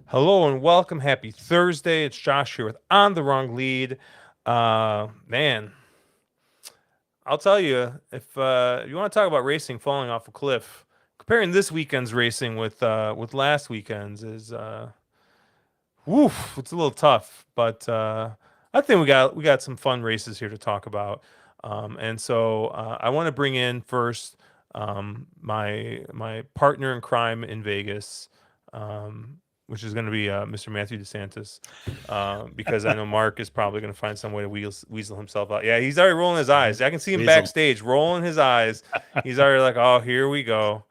Hello and welcome. Happy Thursday. It's Josh here with On the Wrong Lead. Man, I'll tell you, if you want to talk about racing falling off a cliff, comparing this weekend's racing with last weekend's is it's a little tough. But I think we got some fun races here to talk about. And so I want to bring in first my partner in crime in Vegas. Which is going to be Mr. Matthew DeSantis, because I know Mark is probably going to find some way to weasel himself out. Yeah, he's already rolling his eyes. I can see him backstage rolling his eyes. He's already like, oh, here we go.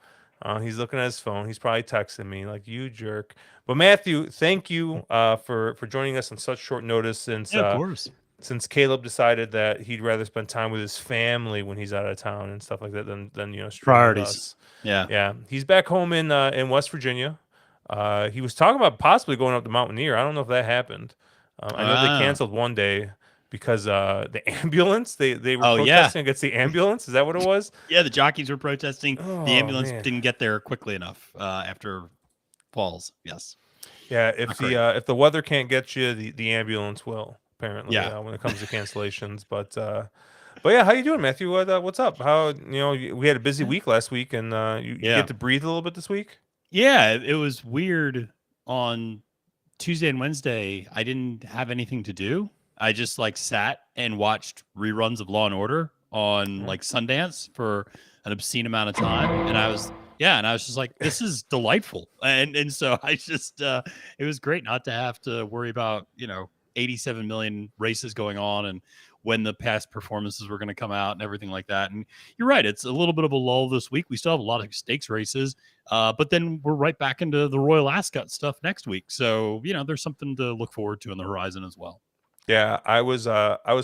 He's looking at his phone. He's probably texting me like, you jerk. But Matthew, thank you for joining us on such short notice since of course. Since Caleb decided that he'd rather spend time with his family when he's out of town and stuff like that than priorities. With us. Yeah. He's back home in West Virginia. He was talking about possibly going up to Mountaineer. I don't know if that happened. I know they canceled one day because the ambulance, they were protesting against the ambulance. Is that what it was? Yeah, the jockeys were protesting. The ambulance didn't get there quickly enough after falls. Yes. Yeah, if the weather can't get you, the ambulance will, apparently, when it comes to cancellations. But yeah, how you doing, Matthew? What's up? How we had a busy week last week, and you get to breathe a little bit this week? Yeah, it was weird. On Tuesday and Wednesday, I didn't have anything to do. I just sat and watched reruns of Law and Order on Sundance for an obscene amount of time, and I was just like, this is delightful, and so I just it was great not to have to worry about 87 million races going on and when the past performances were going to come out and everything like that. And you're right, it's a little bit of a lull this week. We still have a lot of stakes races, but then we're right back into the Royal Ascot stuff next week. So, there's something to look forward to on the horizon as well. Yeah, I was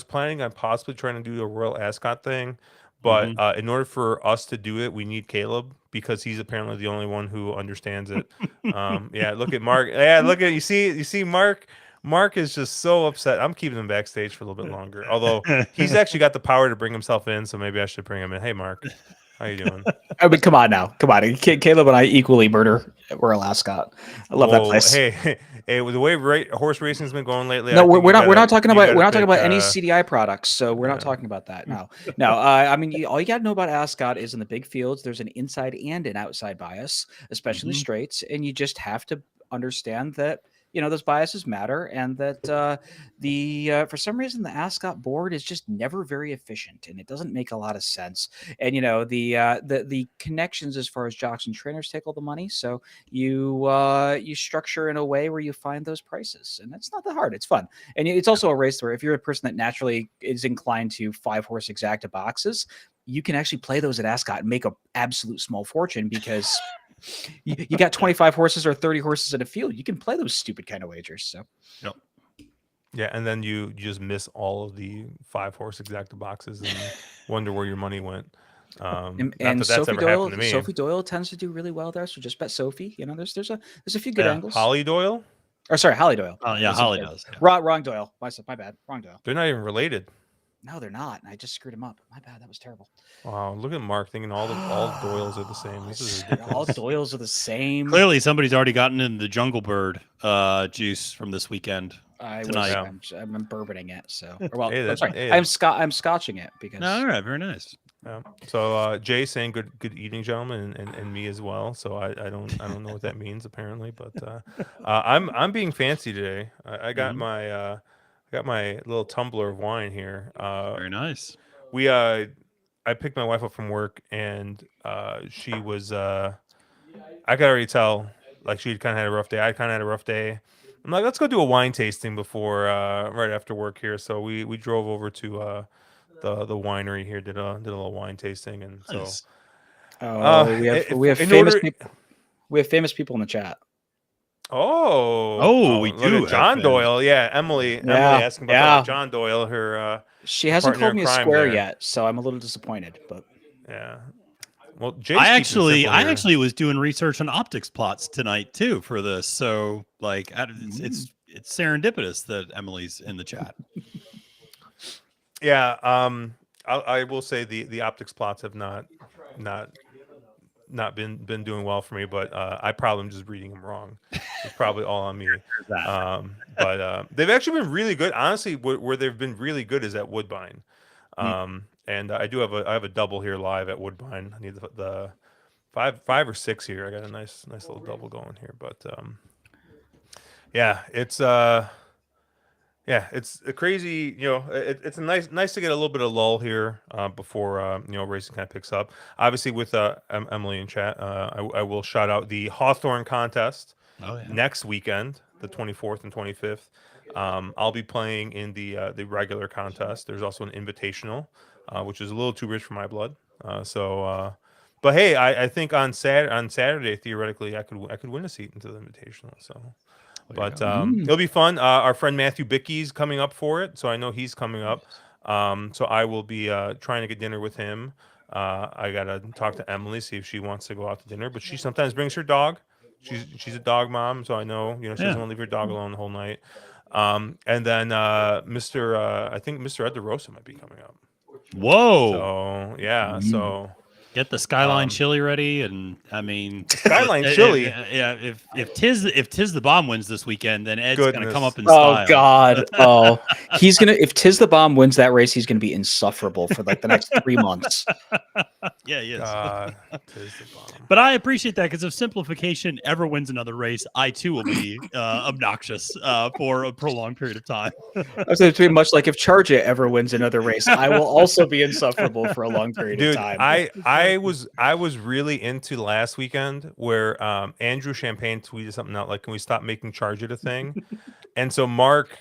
planning on possibly trying to do a Royal Ascot thing, but in order for us to do it, we need Caleb because he's apparently the only one who understands it. Look at Mark. Yeah, look at you see Mark. Mark is just so upset. I'm keeping him backstage for a little bit longer. Although he's actually got the power to bring himself in, so maybe I should bring him in. Hey, Mark, how you doing? I mean, come on now. Caleb and I equally murder Royal Ascot. I love that place. Hey, with the way horse racing's been going lately. No, we're not talking about any CDI products. So we're not talking about that. No. I mean, all you got to know about Ascot is in the big fields, there's an inside and an outside bias, especially in the straights, and you just have to understand that. Those biases matter, and that for some reason the Ascot board is just never very efficient, and it doesn't make a lot of sense. And the connections as far as jocks and trainers take all the money, so you structure in a way where you find those prices, and it's not that hard. It's fun, and it's also a race where if you're a person that naturally is inclined to 5-horse exacta boxes, you can actually play those at Ascot and make an absolute small fortune because. You got 25 horses or 30 horses in a field. You can play those stupid kind of wagers. So, yeah, and then you just miss all of the 5-horse exacta boxes and wonder where your money went. And Sophie Doyle tends to do really well there. So just bet Sophie. There's a few good angles. Holly Doyle, Holly Doyle. Oh yeah, Holly does. Yeah. Wrong Doyle. My bad. Wrong Doyle. They're not even related. No, they're not. I just screwed them up. My bad. That was terrible. Wow, look at Mark thinking all Doyles are the same. This is ridiculous. All Doyles are the same. Clearly, somebody's already gotten in the Jungle Bird juice from this weekend. Tonight. I'm bourboning it. So, I'm scotching it because. All right, very nice. Yeah. So Jay saying good eating, gentlemen, and me as well. So I don't know what that means apparently, but I'm being fancy today. I got my. Got my little tumbler of wine here. Very nice. I picked my wife up from work, and she was. I could already tell, she kind of had a rough day. I kind of had a rough day. I'm like, let's go do a wine tasting before, right after work here. So we drove over to the winery here, did a little wine tasting, and nice. So. We have famous people in the chat. We look do at have John fans. Doyle. Yeah, Emily asking about John Doyle, her she hasn't partner called in me a crime square there. yet, so I'm a little disappointed. But Yeah. Well, Jay's I keeping it simple here. actually was doing research on optics plots tonight too for this. So like, it's serendipitous that Emily's in the chat. Yeah. I will say the optics plots have not been doing well for me, but I probably am just reading them wrong. It's probably all on me. But they've actually been really good. Honestly, where they've been really good is at Woodbine. And I have a double here live at Woodbine. I need the five or six here. I got a nice little double going here, but yeah, it's it's a crazy, it's a nice to get a little bit of lull here before racing kind of picks up. Obviously, with Emily in chat, I will shout out the Hawthorne contest next weekend, the 24th and 25th. I'll be playing in the regular contest. There's also an invitational, which is a little too rich for my blood. But hey, I think on Saturday theoretically I could win a seat into the invitational. So. But it'll be fun. Our friend Matthew Bickey's coming up for it, so I know he's coming up. So I will be trying to get dinner with him. I gotta talk to Emily, see if she wants to go out to dinner. But she sometimes brings her dog. She's a dog mom, so I know she doesn't want to leave her dog alone the whole night. And then I think Mr. Ed DeRosa might be coming up. Whoa! So yeah, so. Get the Skyline chili ready, and I mean Skyline chili. If Tiz the Bomb wins this weekend, then Ed's gonna come up in style. style. Oh God! He's gonna. If Tiz the Bomb wins that race, he's gonna be insufferable for like the next 3 months. Yeah, he is. Tiz the Bomb. But I appreciate that because if Simplification ever wins another race, I too will be obnoxious for a prolonged period of time. I was going to be much like if Charge It ever wins another race, I will also be insufferable for a long period of time. I was really into last weekend where Andrew Champagne tweeted something out like, "Can we stop making Charge It a thing?" And so Mark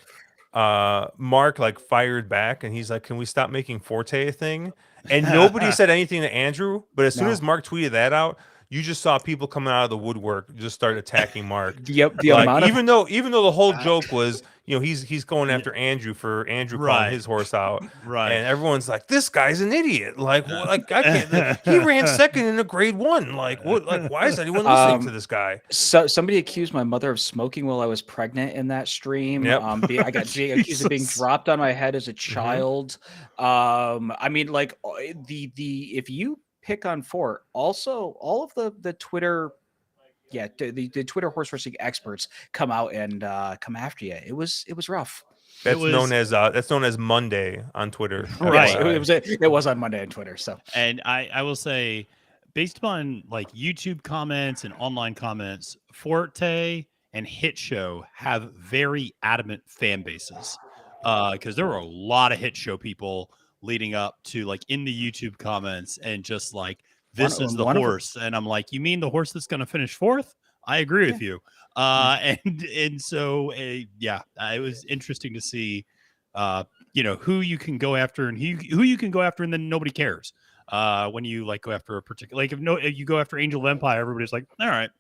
like fired back and he's like, "Can we stop making Forte a thing?" And nobody said anything to Andrew, but as soon as Mark tweeted that out, you just saw people coming out of the woodwork just start attacking Mark. Yep. Even though the whole joke was, he's going after Andrew for Andrew calling his horse out. Right. And everyone's like, this guy's an idiot. Like I can't. He ran second in a grade 1. Like what? Like why is anyone listening to this guy? So somebody accused my mother of smoking while I was pregnant in that stream. Yep. I got accused of being dropped on my head as a child. I mean, like if you pick on Fort, also all of the Twitter, the Twitter horse racing experts come out and come after you. It was rough. That's known as Monday on Twitter. Right. It was on Monday on Twitter. So, and I will say, based upon like YouTube comments and online comments, Forte and Hit Show have very adamant fan bases because there were a lot of Hit Show people leading up to like in the YouTube comments and just like, this is the horse. And I'm like, you mean the horse that's going to finish 4th? I agree with you. And so, it was interesting to see, who you can go after and who you can go after and then nobody cares. When you like go after a particular, like if you go after Angel of Empire, everybody's like, all right.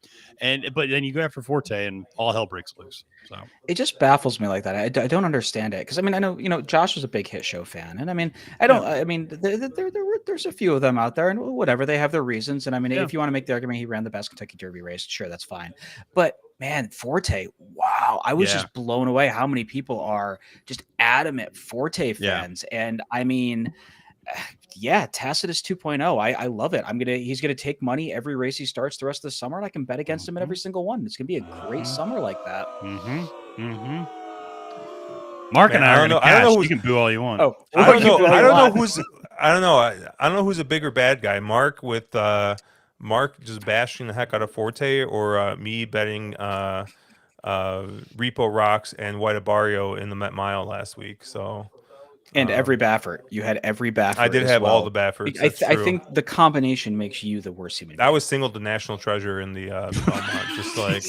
But then you go after Forte and all hell breaks loose. So it just baffles me like that. I don't understand it. Cause I mean, I know, Josh was a big Hit Show fan and I mean, there's a few of them out there and whatever, they have their reasons. And I mean, if you want to make the argument, he ran the best Kentucky Derby race, sure. That's fine. But man, Forte, wow. I was just blown away how many people are just adamant Forte fans. And I mean, Tacitus 2.0. I love it. He's gonna take money every race he starts the rest of the summer, and I can bet against him in every single one. It's gonna be a great summer like that. Mark and I don't know. You can boo all you want. Oh, I don't know who's a bigger bad guy. Mark with Mark just bashing the heck out of Forte, or me betting Repo Rocks and White Barrio in the Met Mile last week. So. And every Baffert. You had every Baffert. I did have all the Bafferts. I think the combination makes you the worst human being. I was singled the national treasure in the Belmont. Just like,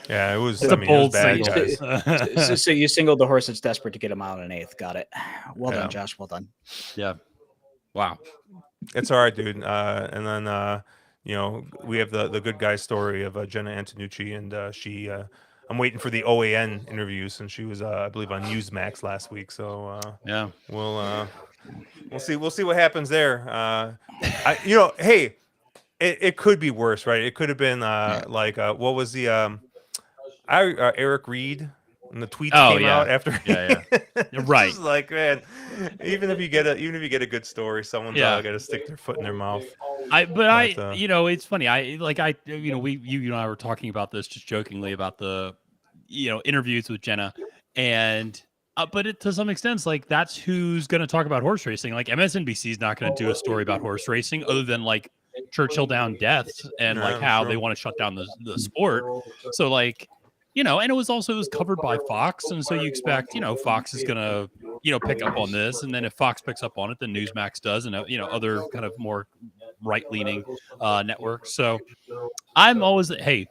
it was. It's a bold bad guys. So you singled the horse that's desperate to get a mile and an 1/8. Got it. Well done, Josh. Well done. Yeah. Wow. It's all right, dude. And then we have the good guy story of Jenna Antonucci, and she. I'm waiting for the OAN interview since she was, I believe, on Newsmax last week. So Yeah. we'll see. We'll see what happens there. Hey, it could be worse, right? It could have been what was the Eric Reed when the tweets Oh, came yeah. out after. Yeah. It's Right. just like, man, even if you get a good story, someone's got to stick their foot in their mouth. It's funny. You and I were talking about this just jokingly about the, interviews with Jenna, and but to some extent, it's like that's who's going to talk about horse racing. Like MSNBC is not going to do a story about horse racing other than like Churchill Down deaths and like how they want to shut down the sport. So like, and it was covered by Fox, and so you expect Fox is going to pick up on this, and then if Fox picks up on it, then Newsmax does, and other kind of more right-leaning networks. So I'm always, hey,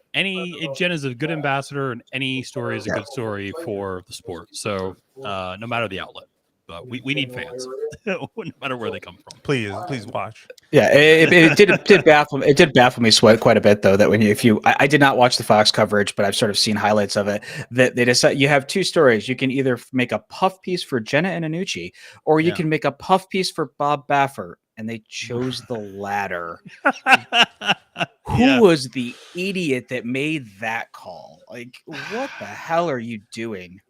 Jen is a good ambassador, and any story is a good story for the sport. So no matter the outlet, but we need fans, no matter where they come from. Please watch. Yeah, it did baffle me. It did baffle me quite a bit though that I did not watch the Fox coverage, but I've sort of seen highlights of it. That they decide you have two stories. You can either make a puff piece for Jenna Antonucci, or you can make a puff piece for Bob Baffert, and they chose the latter. Who was the idiot that made that call? Like, what the hell are you doing?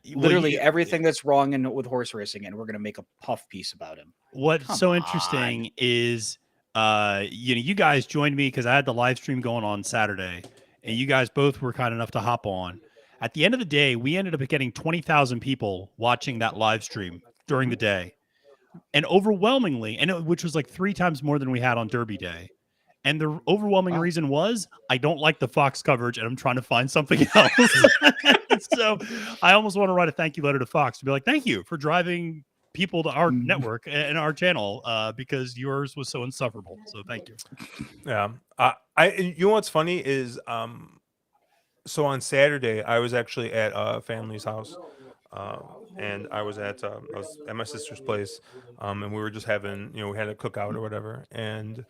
Everything that's wrong with horse racing, and we're going to make a puff piece about him. What's so interesting is, you guys joined me because I had the live stream going on Saturday, and you guys both were kind enough to hop on. At the end of the day, we ended up getting 20,000 people watching that live stream during the day, and overwhelmingly, which was like 3 times more than we had on Derby Day. And the overwhelming reason was I don't like the Fox coverage and I'm trying to find something else. So I almost want to write a thank you letter to Fox to be like, thank you for driving people to our network and our channel because yours was so insufferable. So thank you. Yeah. What's funny is so on Saturday I was actually at a family's house. And I was at my sister's place, and we were just having, we had a cookout or whatever, and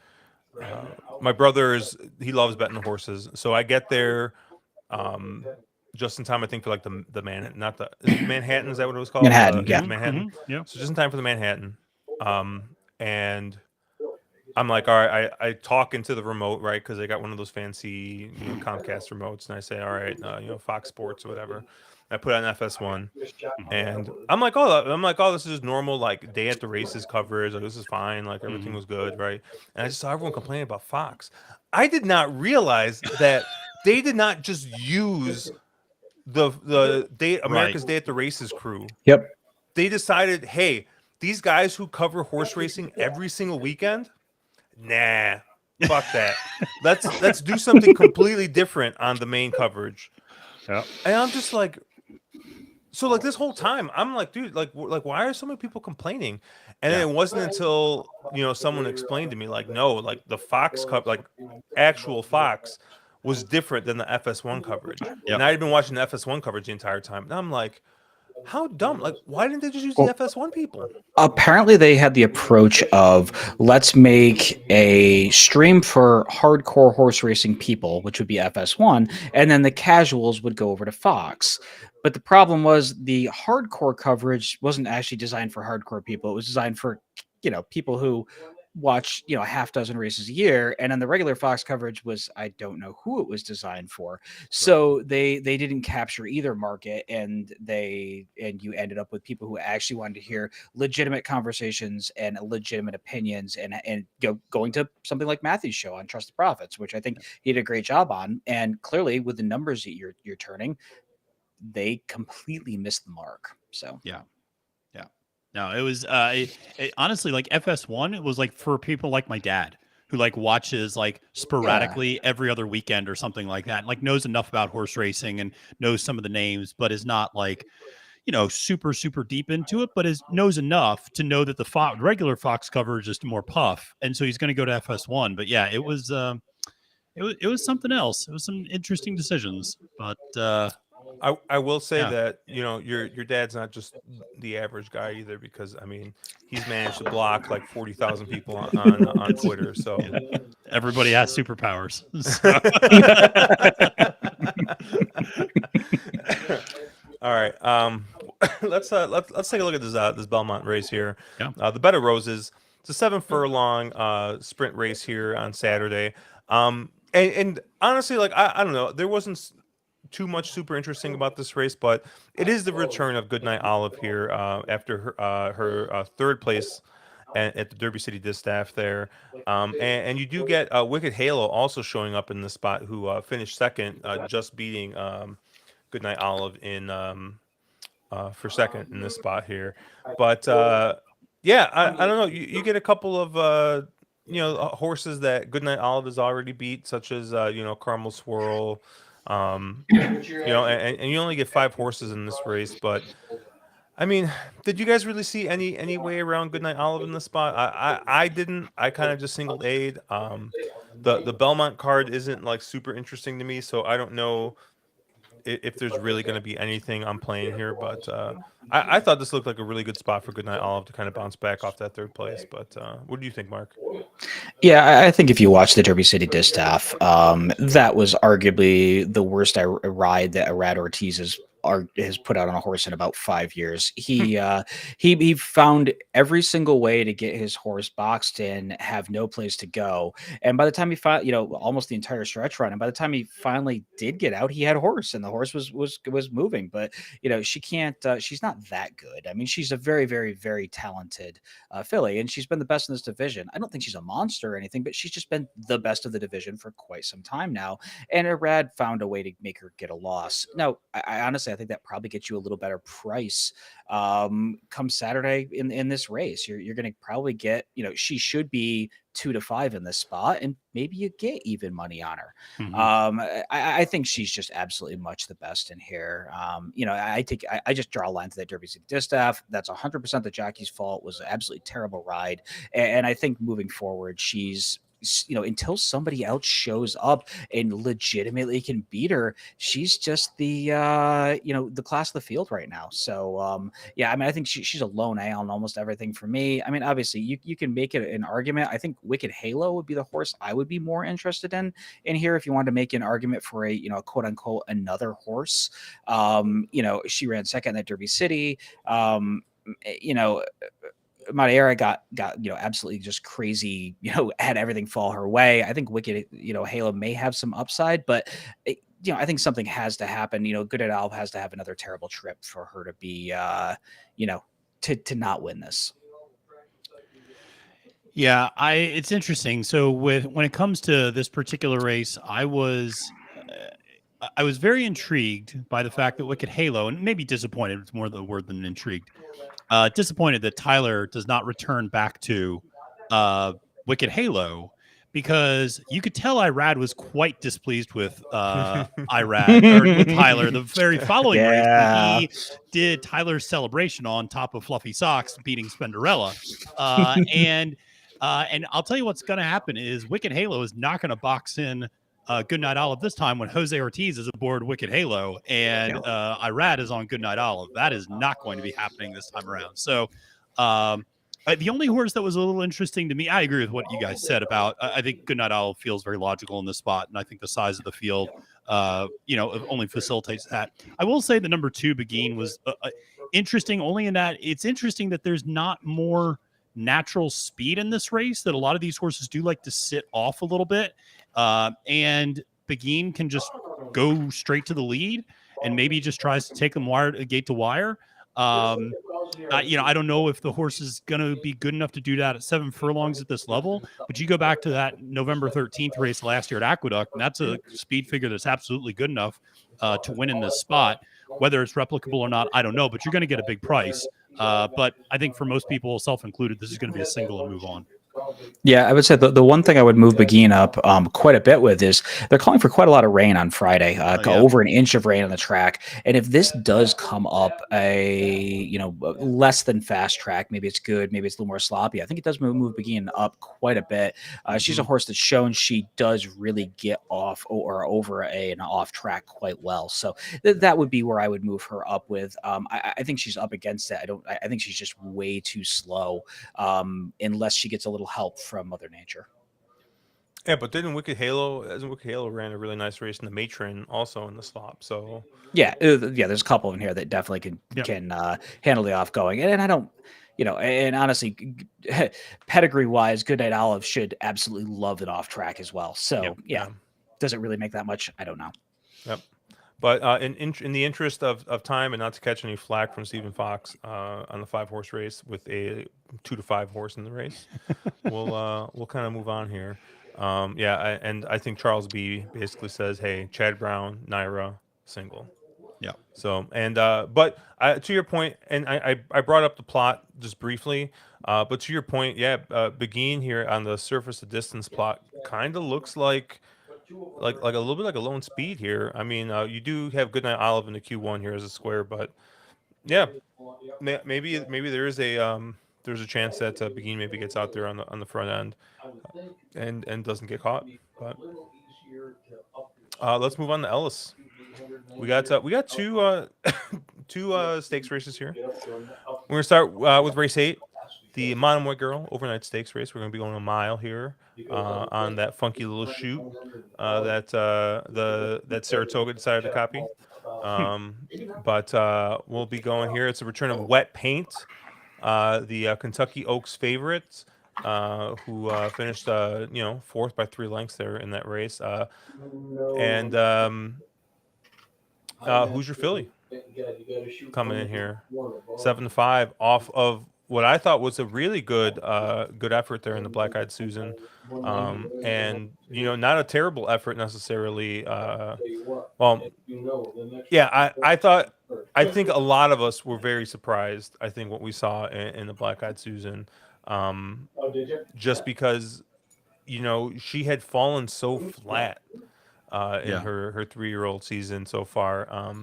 my brother he loves betting the horses, so I get there just in time, I think, for like the Manhattan, is that what it was called? Manhattan, yeah. Manhattan. Mm-hmm. Yeah. So just in time for the Manhattan, and I'm like, all right, I talk into the remote, right, because they got one of those fancy Comcast remotes, and I say, all right, Fox Sports or whatever. I put on FS1, and I'm like, oh, this is just normal, like, day at the races coverage. Like, this is fine. Like, everything was good, right? And I just saw everyone complaining about Fox. I did not realize that they did not just use the America's Day at the Races crew. Yep. They decided, hey, these guys who cover horse racing every single weekend, nah, fuck that. Let's do something completely different on the main coverage. Yeah. And I'm just like, so like this whole time, I'm like, dude, like why are so many people complaining? And then it wasn't until someone explained to me, like, no, like the Fox like actual Fox was different than the FS1 coverage. Yep. And I'd been watching the FS1 coverage the entire time. And I'm like, how dumb? Like, why didn't they just use the FS1 people? Apparently, they had the approach of let's make a stream for hardcore horse racing people, which would be FS1, and then the casuals would go over to Fox. But the problem was the hardcore coverage wasn't actually designed for hardcore people. It was designed for, people who watch, a half dozen races a year. And then the regular Fox coverage was, I don't know who it was designed for. So they didn't capture either market, and you ended up with people who actually wanted to hear legitimate conversations and legitimate opinions and going to something like Matthew's show on Trust the Profits, which I think he did a great job on. And clearly with the numbers that you're turning, they completely missed the mark. So yeah. No, it was honestly, like FS1, it was like for people like my dad who like watches like sporadically every other weekend or something like that, and like knows enough about horse racing and knows some of the names, but is not like, super, super deep into it, but knows enough to know that the regular Fox coverage is more puff. And so he's going to go to FS1. But yeah, it was something else. It was some interesting decisions, but I will say Yeah. that your dad's not just the average guy either, because I mean he's managed to block like 40,000 people on Twitter. So Everybody has superpowers. all right, let's take a look at this Belmont race here. Yeah. The Bed of Roses. It's a 7 furlong sprint race here on Saturday. And honestly, like I don't know, there wasn't too much super interesting about this race, but it is the return of Goodnight Olive here after her third place at the Derby City Distaff there. And you do get Wicked Halo also showing up in the spot, who finished second, just beating Goodnight Olive in for second in this spot here. But yeah, I don't know. You get a couple of horses that Goodnight Olive has already beat, such as Caramel Swirl. And you only get 5 horses in this race, but I mean, did you guys really see any way around Goodnight Olive in the spot? I didn't. I kind of just singled Aid. The Belmont card isn't like super interesting to me, so I don't know if there's really going to be anything I'm playing here. But I thought this looked like a really good spot for Goodnight Olive to kind of bounce back off that third place. But what do you think, Mark? Yeah, I think if you watch the Derby City Distaff, that was arguably the worst ride that Arad Ortiz has put out on a horse in about 5 years. He found every single way to get his horse boxed in, have no place to go, and by the time he found, almost the entire stretch run, and by the time he finally did get out, he had a horse, and the horse was moving. But she can't. She's not that good. I mean, she's a very, very, very talented filly, and she's been the best in this division. I don't think she's a monster or anything, but she's just been the best of the division for quite some time now. And Arad found a way to make her get a loss. Now, I honestly, I think that probably gets you a little better price come Saturday in this race. You're going to probably get, she should be 2 to 5 in this spot, and maybe you get even money on her. Mm-hmm. I think she's just absolutely much the best in here. I just draw a line to that Derby City Distaff. That's 100% the jockey's fault. It was an absolutely terrible ride, and I think moving forward, she's, until somebody else shows up and legitimately can beat her, she's just the class of the field right now. So yeah, I mean, I think she's a lone A on almost everything for me. I mean, obviously you can make it an argument. I think Wicked Halo would be the horse I would be more interested in here if you wanted to make an argument for a quote unquote another horse. She ran second at Derby City. Madeira got absolutely just crazy, had everything fall her way. I think Wicked, Halo may have some upside, but I think something has to happen. Goodnight Olive has to have another terrible trip for her to be, to not win this. Yeah, it's interesting. So when it comes to this particular race, I was very intrigued by the fact that Wicked Halo, and maybe disappointed, it's more the word than intrigued, disappointed that Tyler does not return back to Wicked Halo, because you could tell Irad was quite displeased with Irad or with Tyler the very following race when he did Tyler's celebration on top of Fluffy Socks beating Spenderella. And I'll tell you what's going to happen is Wicked Halo is not going to box in Goodnight Olive this time when Jose Ortiz is aboard Wicked Halo and Irad is on Goodnight Olive. That is not going to be happening this time around. So the only horse that was a little interesting to me, I agree with what you guys said about, I think Goodnight Olive feels very logical in this spot, and I think the size of the field only facilitates that. I will say the number 2 Begin was interesting only in that it's interesting that there's not more natural speed in this race, that a lot of these horses do like to sit off a little bit, and Begin can just go straight to the lead and maybe just tries to take them gate to wire. I don't know if the horse is going to be good enough to do that at 7 furlongs at this level, but you go back to that November 13th race last year at Aqueduct, and that's a speed figure that's absolutely good enough to win in this spot. Whether it's replicable or not, I don't know, but you're going to get a big price. But I think for most people, self-included, this is going to be a single and move on. Yeah, I would say the one thing I would move Begin up quite a bit with is they're calling for quite a lot of rain on Friday, over an inch of rain on the track. And if this does come up less than fast track, maybe it's good, maybe it's a little more sloppy. I think it does move Begin up quite a bit. She's a horse that's shown she does really get off or over an off track quite well. So that would be where I would move her up with. I think she's up against it. I think she's just way too slow, unless she gets a little help from Mother Nature. Yeah, but didn't Wicked Halo ran a really nice race in the Matron also in the slop. So yeah, there's a couple in here that definitely can handle the off going, and I don't, and honestly, pedigree wise, Goodnight Olive should absolutely love it off track as well. So does it really make that much? I don't know. Yep. But in the interest of time and not to catch any flack from Stephen Fox on the 5-horse race with a 2 to 5 horse in the race, we'll kind of move on here. I think Charles B basically says, hey, Chad Brown, Naira, single. Yeah. So but to your point, and I brought up the plot just briefly, but to your point, Begin here on the surface of distance plot kind of looks like a little bit like a lone speed here. I mean, you do have Goodnight Olive in the Q1 here as a square, but yeah, maybe there's a chance that Begin maybe gets out there on the front end and doesn't get caught. But let's move on to Ellis. We got two stakes races here. We're gonna start with race 8, the Monomoy Girl overnight stakes race. We're gonna be going a mile here on that funky little chute that Saratoga decided to copy. But we'll be going here. It's a return of Wet Paint, the Kentucky Oaks favorite, who finished 4th by 3 lengths there in that race. Who's your filly coming in here? 7 to 5 off of what I thought was a really good effort there in the Black Eyed Susan, and not a terrible effort necessarily. I think a lot of us were very surprised. I think what we saw in the Black Eyed Susan, just because she had fallen so flat in her 3-year-old season so far.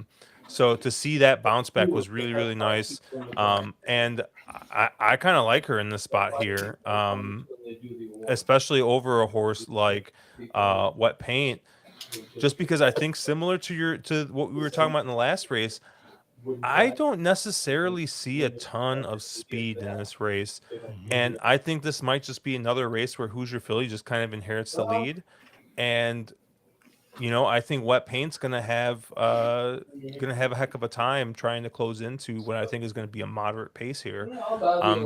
So to see that bounce back was really, really nice. And I kind of like her in this spot here, especially over a horse like Wet Paint, just because I think similar to what we were talking about in the last race, I don't necessarily see a ton of speed in this race. And I think this might just be another race where Who's Your Filly just kind of inherits the lead. And I think Wet Paint's gonna have a heck of a time trying to close into what I think is going to be a moderate pace here.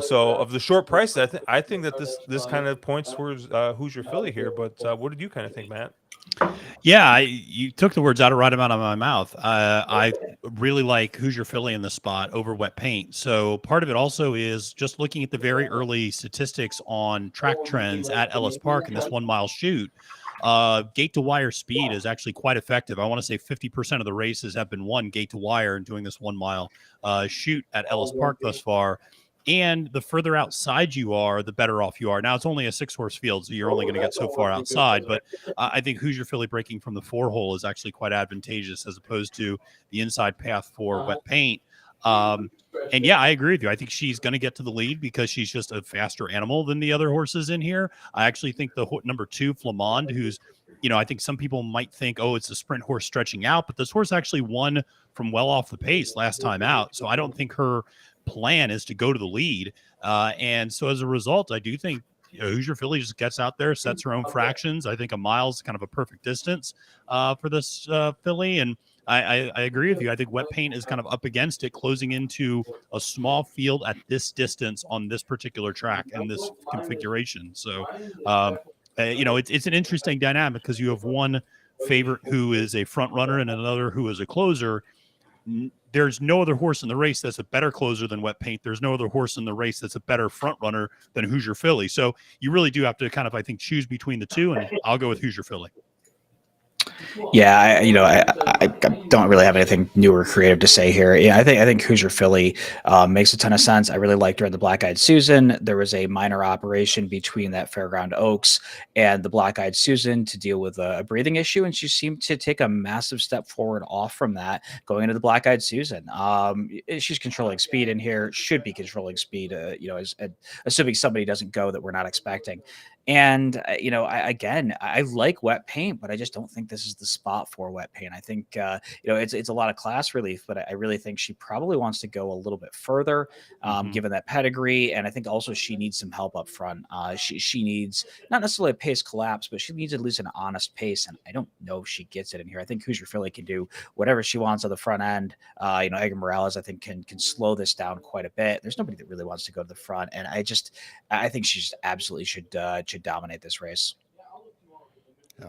So of the short price, I think that this kind of points towards Who's Your Filly here. But what did you kind of think, Matt? Yeah, you took the words out of my mouth. I really like Who's Your Filly in the spot over Wet Paint. So part of it also is just looking at the very early statistics on track trends at Ellis Park in this 1 mile shoot. Gate to wire speed is actually quite effective. I want to say 50% of the races have been won gate to wire in doing this 1 mile shoot at Ellis Park thus far. And the further outside you are, the better off you are. Now, it's only a 6-horse field, so you're only going to get so far outside. But I think Who's Your Filly breaking from the 4-hole is actually quite advantageous as opposed to the inside path for Wet Paint. And yeah, I agree with you. I think she's going to get to the lead because she's just a faster animal than the other horses in here. I actually think the number 2, Flamande, who's, I think some people might think, oh, it's a sprint horse stretching out, but this horse actually won from well off the pace last time out. So I don't think her plan is to go to the lead. And so as a result, I do think Who's Your Filly just gets out there, sets her own fractions. I think a mile's kind of a perfect distance for this filly. And I agree with you. I think Wet Paint is kind of up against it, closing into a small field at this distance on this particular track and this configuration. So, it's an interesting dynamic because you have one favorite who is a front runner and another who is a closer. There's no other horse in the race that's a better closer than Wet Paint. There's no other horse in the race that's a better front runner than Who's Your Filly. So you really do have to kind of, I think, choose between the two, and I'll go with Who's Your Filly. Yeah, I don't really have anything new or creative to say here. Yeah, I think Hoosier Philly makes a ton of sense. I really liked her in the Black Eyed Susan. There was a minor operation between that Fairground Oaks and the Black Eyed Susan to deal with a breathing issue, and she seemed to take a massive step forward off from that going into the Black Eyed Susan. She's controlling speed in here, should be controlling speed. Assuming somebody doesn't go that we're not expecting. And I like wet paint, but I just don't think this is the spot for wet paint. I think it's a lot of class relief, but I really think she probably wants to go a little bit further, given that pedigree. And I think also she needs some help up front. She needs not necessarily a pace collapse, but she needs at least an honest pace. And I don't know if she gets it in here. I think Hoosier Philly can do whatever she wants on the front end. Edgar Morales, I think, can slow this down quite a bit. There's nobody that really wants to go to the front, and I think she just absolutely should dominate this race. Yeah.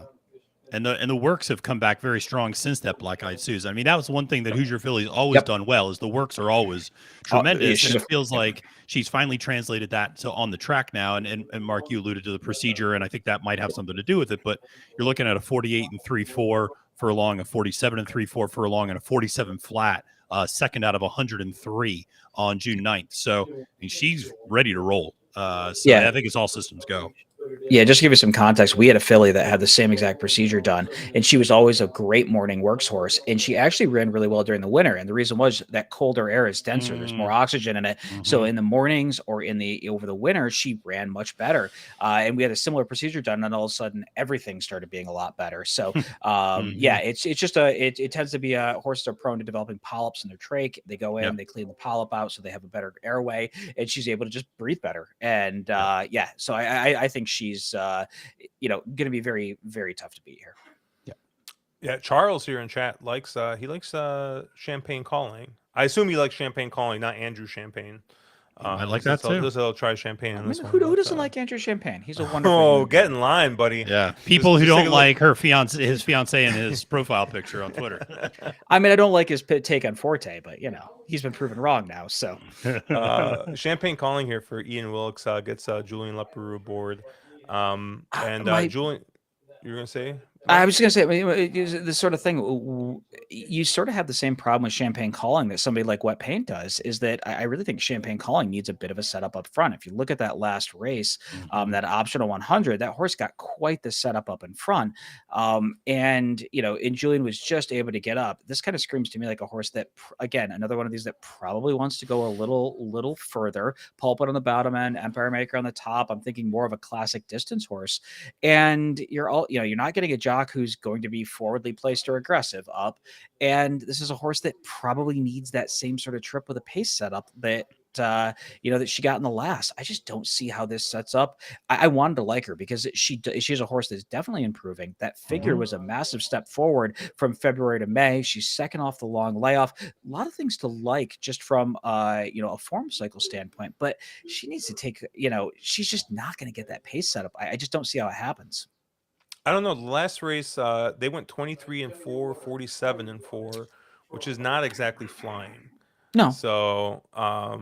And the works have come back very strong since that Black Eyed Susan. I mean, that was one thing that Hoosier Philly's always done well, is the works are always tremendous. And it feels like she's finally translated that to on the track now. And Mark, you alluded to the procedure, and I think that might have something to do with it. But you're looking at a 48 and 3.4 furlong, a 47 and 3.4 furlong, and a 47 flat, second out of 103 on June 9th. So I mean, she's ready to roll. I think it's all systems go. Yeah, just to give you some context, we had a filly that had the same exact procedure done, and she was always a great morning works horse, and she actually ran really well during the winter. And the reason was that colder air is denser; there's more oxygen in it. So in the mornings or over the winter, she ran much better. And we had a similar procedure done, and all of a sudden, everything started being a lot better. So it's just it tends to be horses are prone to developing polyps in their trach. They go in, they clean the polyp out, so they have a better airway, and she's able to just breathe better. And so I think she's going to be very, very tough to beat here. Yeah, Charles here in chat likes Champagne Calling. I assume you like Champagne Calling, not Andrew Champagne. I like that too. I'll try Champagne. Who doesn't like Andrew Champagne? He's a wonderful. Oh, get in line, buddy. Yeah, people who don't like his fiance, and his profile picture on Twitter. I mean, I don't like his take on Forte, but he's been proven wrong now. So, Champagne Calling here for Ian Wilkes gets Julian Leperoux aboard. Julian, you're gonna say? I was going to say this sort of thing. You sort of have the same problem with Champagne Calling that somebody like Wet Paint does. Is that I really think Champagne Calling needs a bit of a setup up front. If you look at that last race, that optional 100, that horse got quite the setup up in front. And Julian was just able to get up. This kind of screams to me like a horse that, again, another one of these that probably wants to go a little further. Pulpit on the bottom end, Empire Maker on the top. I'm thinking more of a classic distance horse. And you're not getting a jock who's going to be forwardly placed or aggressive up. And this is a horse that probably needs that same sort of trip with a pace setup that she got in the last. I just don't see how this sets up. I wanted to like her because she's a horse that's definitely improving. That figure was a massive step forward from February to May. She's second off the long layoff. A lot of things to like just from a form cycle standpoint, but she needs to take, she's just not going to get that pace setup. I just don't see how it happens. I don't know. The last race, they went 23 and 4, 47 and 4, which is not exactly flying. No. So, I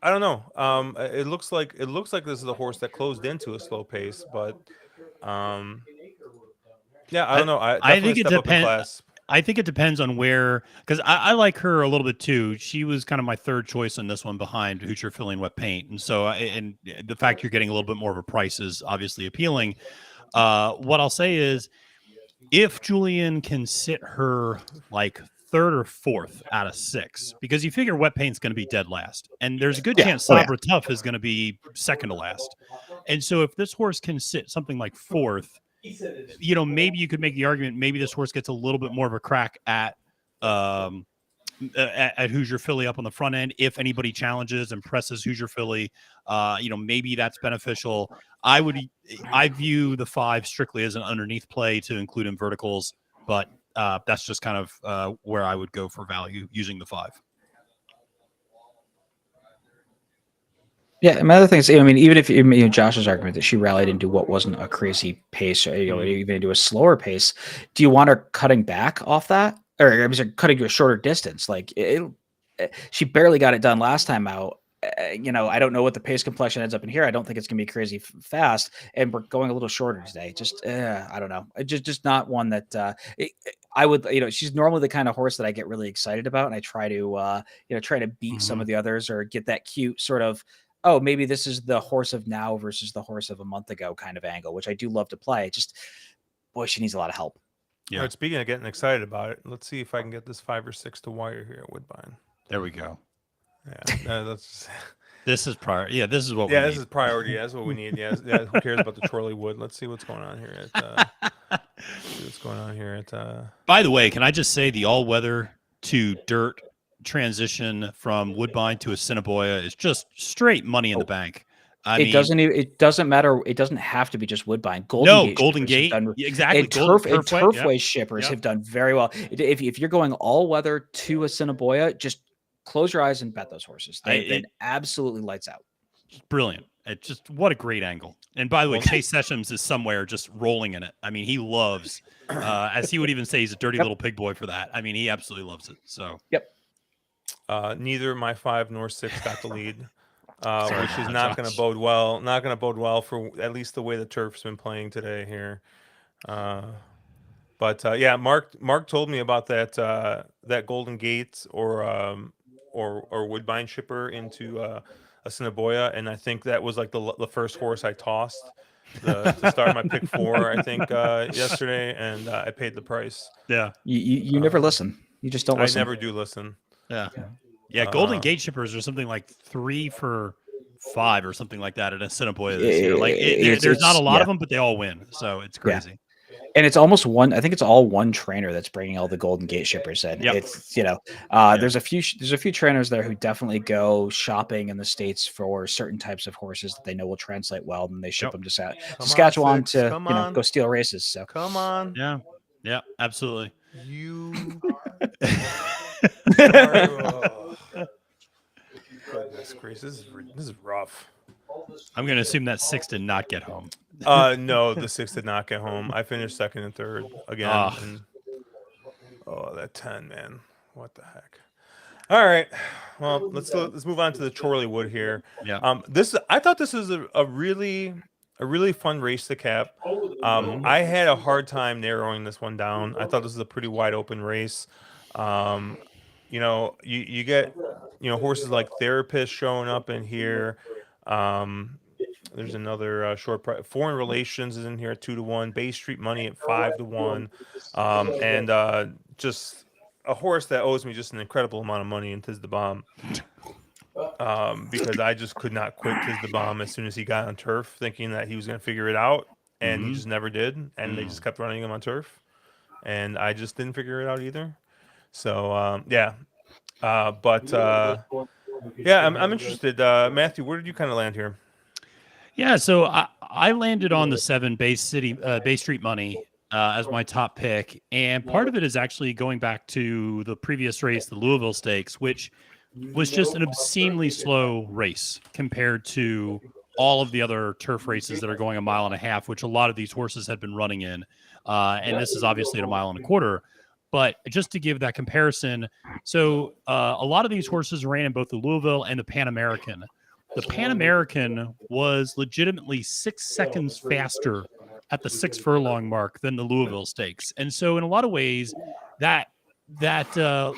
don't know. It looks like this is a horse that closed into a slow pace, but I don't know. I think it depends. I think it depends on where, because I like her a little bit too. She was kind of my third choice in this one behind Hoosier Philly and Wet Paint, and so and the fact you're getting a little bit more of a price is obviously appealing. What I'll say is, if Julian can sit her like third or fourth out of 6, because you figure Wet Paint's going to be dead last, and there's a good chance Sabra Tough is going to be second to last, and so if this horse can sit something like fourth, maybe you could make the argument maybe this horse gets a little bit more of a crack at Hoosier Philly up on the front end. If anybody challenges and presses Hoosier Philly, maybe that's beneficial. I view the 5 strictly as an underneath play to include in verticals, but that's just kind of where I would go for value using the 5. Yeah, my other thing is, even if Josh's argument that she rallied into what wasn't a crazy pace, or even into a slower pace, do you want her cutting back off that, or cutting to a shorter distance? Like she barely got it done last time out. I don't know what the pace complexion ends up in here. I don't think it's going to be crazy fast, and we're going a little shorter today. Just I don't know. Just not one that I would. She's normally the kind of horse that I get really excited about, and I try to try to beat some of the others or get that cute sort of. Oh, maybe this is the horse of now versus the horse of a month ago kind of angle, which I do love to play. Just boy, she needs a lot of help. Yeah. All right, speaking of getting excited about it, let's see if I can get this 5 or 6 to wire here at Woodbine. There we go. Yeah, that's. This is prior. Yeah, this is what. Yeah, this is priority. Yeah, that's what we need. Yeah, who cares about the Chorleywood? Let's see what's going on here. By the way, can I just say the all-weather to dirt transition from Woodbine to Assiniboia is just straight money in the bank. It doesn't matter. It doesn't have to be just Woodbine. Golden Gate, exactly. And Turfway shippers have done very well. If you're going all weather to Assiniboia, just close your eyes and bet those horses. They've been absolutely lights out. Brilliant. What a great angle. And by the way, Chase Sessions is somewhere just rolling in it. I mean, he loves, as he would even say, he's a dirty little pig boy for that. I mean, he absolutely loves it. So neither my 5 nor 6 got the lead. Which is not going to bode well. Not going to bode well for at least the way the turf's been playing today here. But Mark told me about that Golden Gate or Woodbine shipper into Assiniboia, and I think that was like the first horse I tossed to start my pick 4. I think yesterday, and I paid the price. Yeah, you never listen. You just don't listen. I never do listen. Yeah, Golden Gate shippers are something like 3 for 5 or something like that at Assiniboia this year. Like there's not a lot of them, but they all win, so it's crazy. Yeah. And it's almost one. I think it's all one trainer that's bringing all the Golden Gate shippers in. Yep. It's there's a few trainers there who definitely go shopping in the States for certain types of horses that they know will translate well, and they ship them to Saskatchewan to go steal races. So come on, yeah, absolutely. You. Goodness gracious, this is rough. I'm going to assume that 6 did not get home. No, the 6 did not get home. I finished 2nd and 3rd again. And, that 10, man. What the heck? All right. Well, let's move on to the Chorleywood here. Yeah. I thought this was a really fun race to cap. I had a hard time narrowing this one down. I thought this was a pretty wide open race. You get horses like Therapist showing up in here. There's another short price. Foreign Relations is in here at 2-1. Bay Street Money at 5-1. And just a horse that owes me just an incredible amount of money in Tiz the Bomb. Because I just could not quit Tiz the Bomb as soon as he got on turf, thinking that he was going to figure it out, and he just never did. And they just kept running him on turf, and I just didn't figure it out either. So I'm interested. Matthew, where did you kind of land here? Yeah, so I landed on the 7 Bay Street Money as my top pick, and part of it is actually going back to the previous race, the Louisville Stakes, which was just an obscenely slow race compared to all of the other turf races that are going 1.5 miles, which a lot of these horses had been running in, and this is obviously at 1.25 miles. But just to give that comparison, so a lot of these horses ran in both the Louisville and the Pan American. The Pan American was legitimately 6 seconds faster at the 6 furlong mark than the Louisville Stakes. And so in a lot of ways, that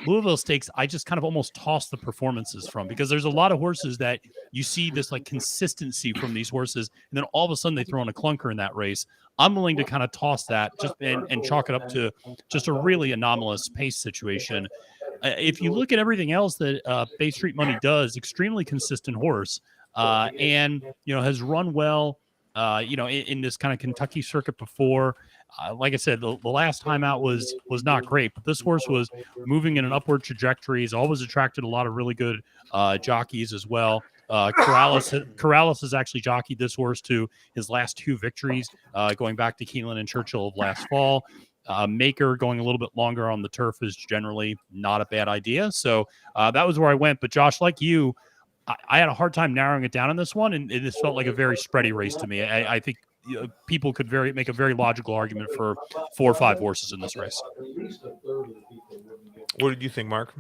Louisville Stakes, I just kind of almost toss the performances from, because there's a lot of horses that you see this like consistency from these horses, and then all of a sudden they throw in a clunker in that race. I'm willing to kind of toss that just and chalk it up to just a really anomalous pace situation. If you look at everything else that Bay Street Money does, extremely consistent horse, and has run well, in this kind of Kentucky circuit before. Like I said, the last time out was not great, but this horse was moving in an upward trajectory. He's always attracted a lot of really good jockeys as well. Corrales has actually jockeyed this horse to his last 2 victories, going back to Keeneland and Churchill of last fall. Maker going a little bit longer on the turf is generally not a bad idea. So that was where I went. But Josh, like you, I had a hard time narrowing it down on this one, and this felt like a very spready race to me. I think people could make a very logical argument for 4 or 5 horses in this race. What did you think, Mark?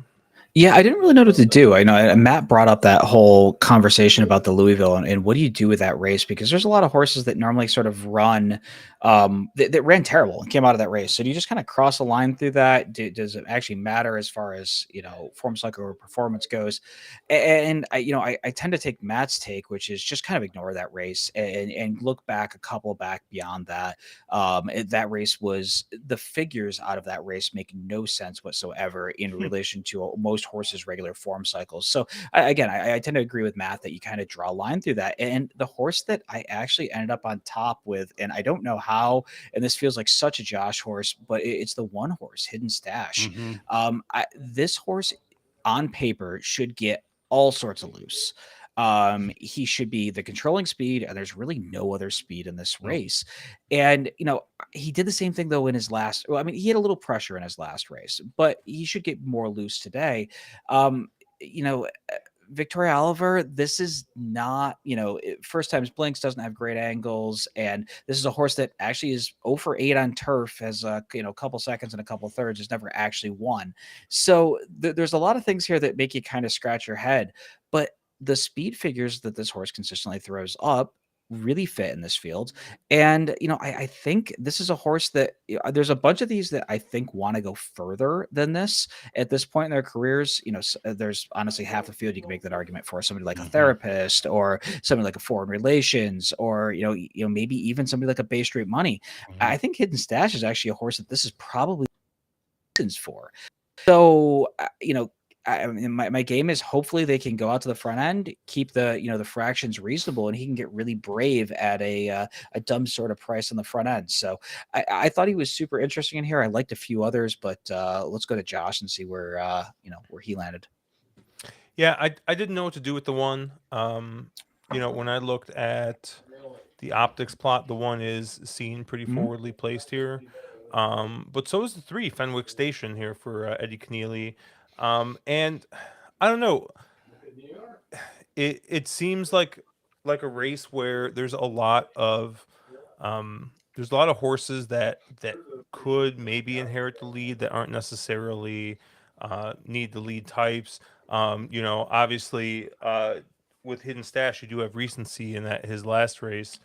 Yeah, I didn't really know what to do. I know Matt brought up that whole conversation about the Louisville and what do you do with that race? Because there's a lot of horses that normally sort of run, that ran terrible and came out of that race. So do you just kind of cross a line through that? Does it actually matter as far as, form cycle or performance goes? And I tend to take Matt's take, which is just kind of ignore that race and look back a couple back beyond that. That race was the figures out of that race make no sense whatsoever in relation to most horses' regular form cycles. So I tend to agree with Matt that you kind of draw a line through that. And the horse that I actually ended up on top with, and I don't know how, and this feels like such a Josh horse, but it's the one horse, Hidden Stash. This horse on paper should get all sorts of loose. He should be the controlling speed, and there's really no other speed in this race. And he did the same thing though in his last. Well, I mean, he had a little pressure in his last race, but he should get more loose today. You know, Victoria Oliver, this is not, first times Blinks doesn't have great angles. And this is a horse that actually is 0 for 8 on turf, has a couple seconds and a couple thirds, has never actually won. So there's a lot of things here that make you kind of scratch your head. But the speed figures that this horse consistently throws up really fit in this field. And, I think this is a horse that there's a bunch of these that I think want to go further than this at this point in their careers. There's honestly half the field you can make that argument for somebody like a therapist or somebody like a foreign relations or, maybe even somebody like a Bay Street Money. I think Hidden Stash is actually a horse that this is probably for. So, I mean, my game is hopefully they can go out to the front end, keep the the fractions reasonable, and he can get really brave at a dumb sort of price on the front end. So I thought he was super interesting in here. I liked a few others, but let's go to Josh and see where where he landed. Yeah, I didn't know what to do with the one. When I looked at the optics plot, the one is seen pretty forwardly placed here. But so is the 3, Fenwick Station here for Eddie Keneally. And I don't know. It seems like a race where there's a lot of horses that could maybe inherit the lead that aren't necessarily need the lead types. Obviously with Hidden Stash, you do have recency in that his last race,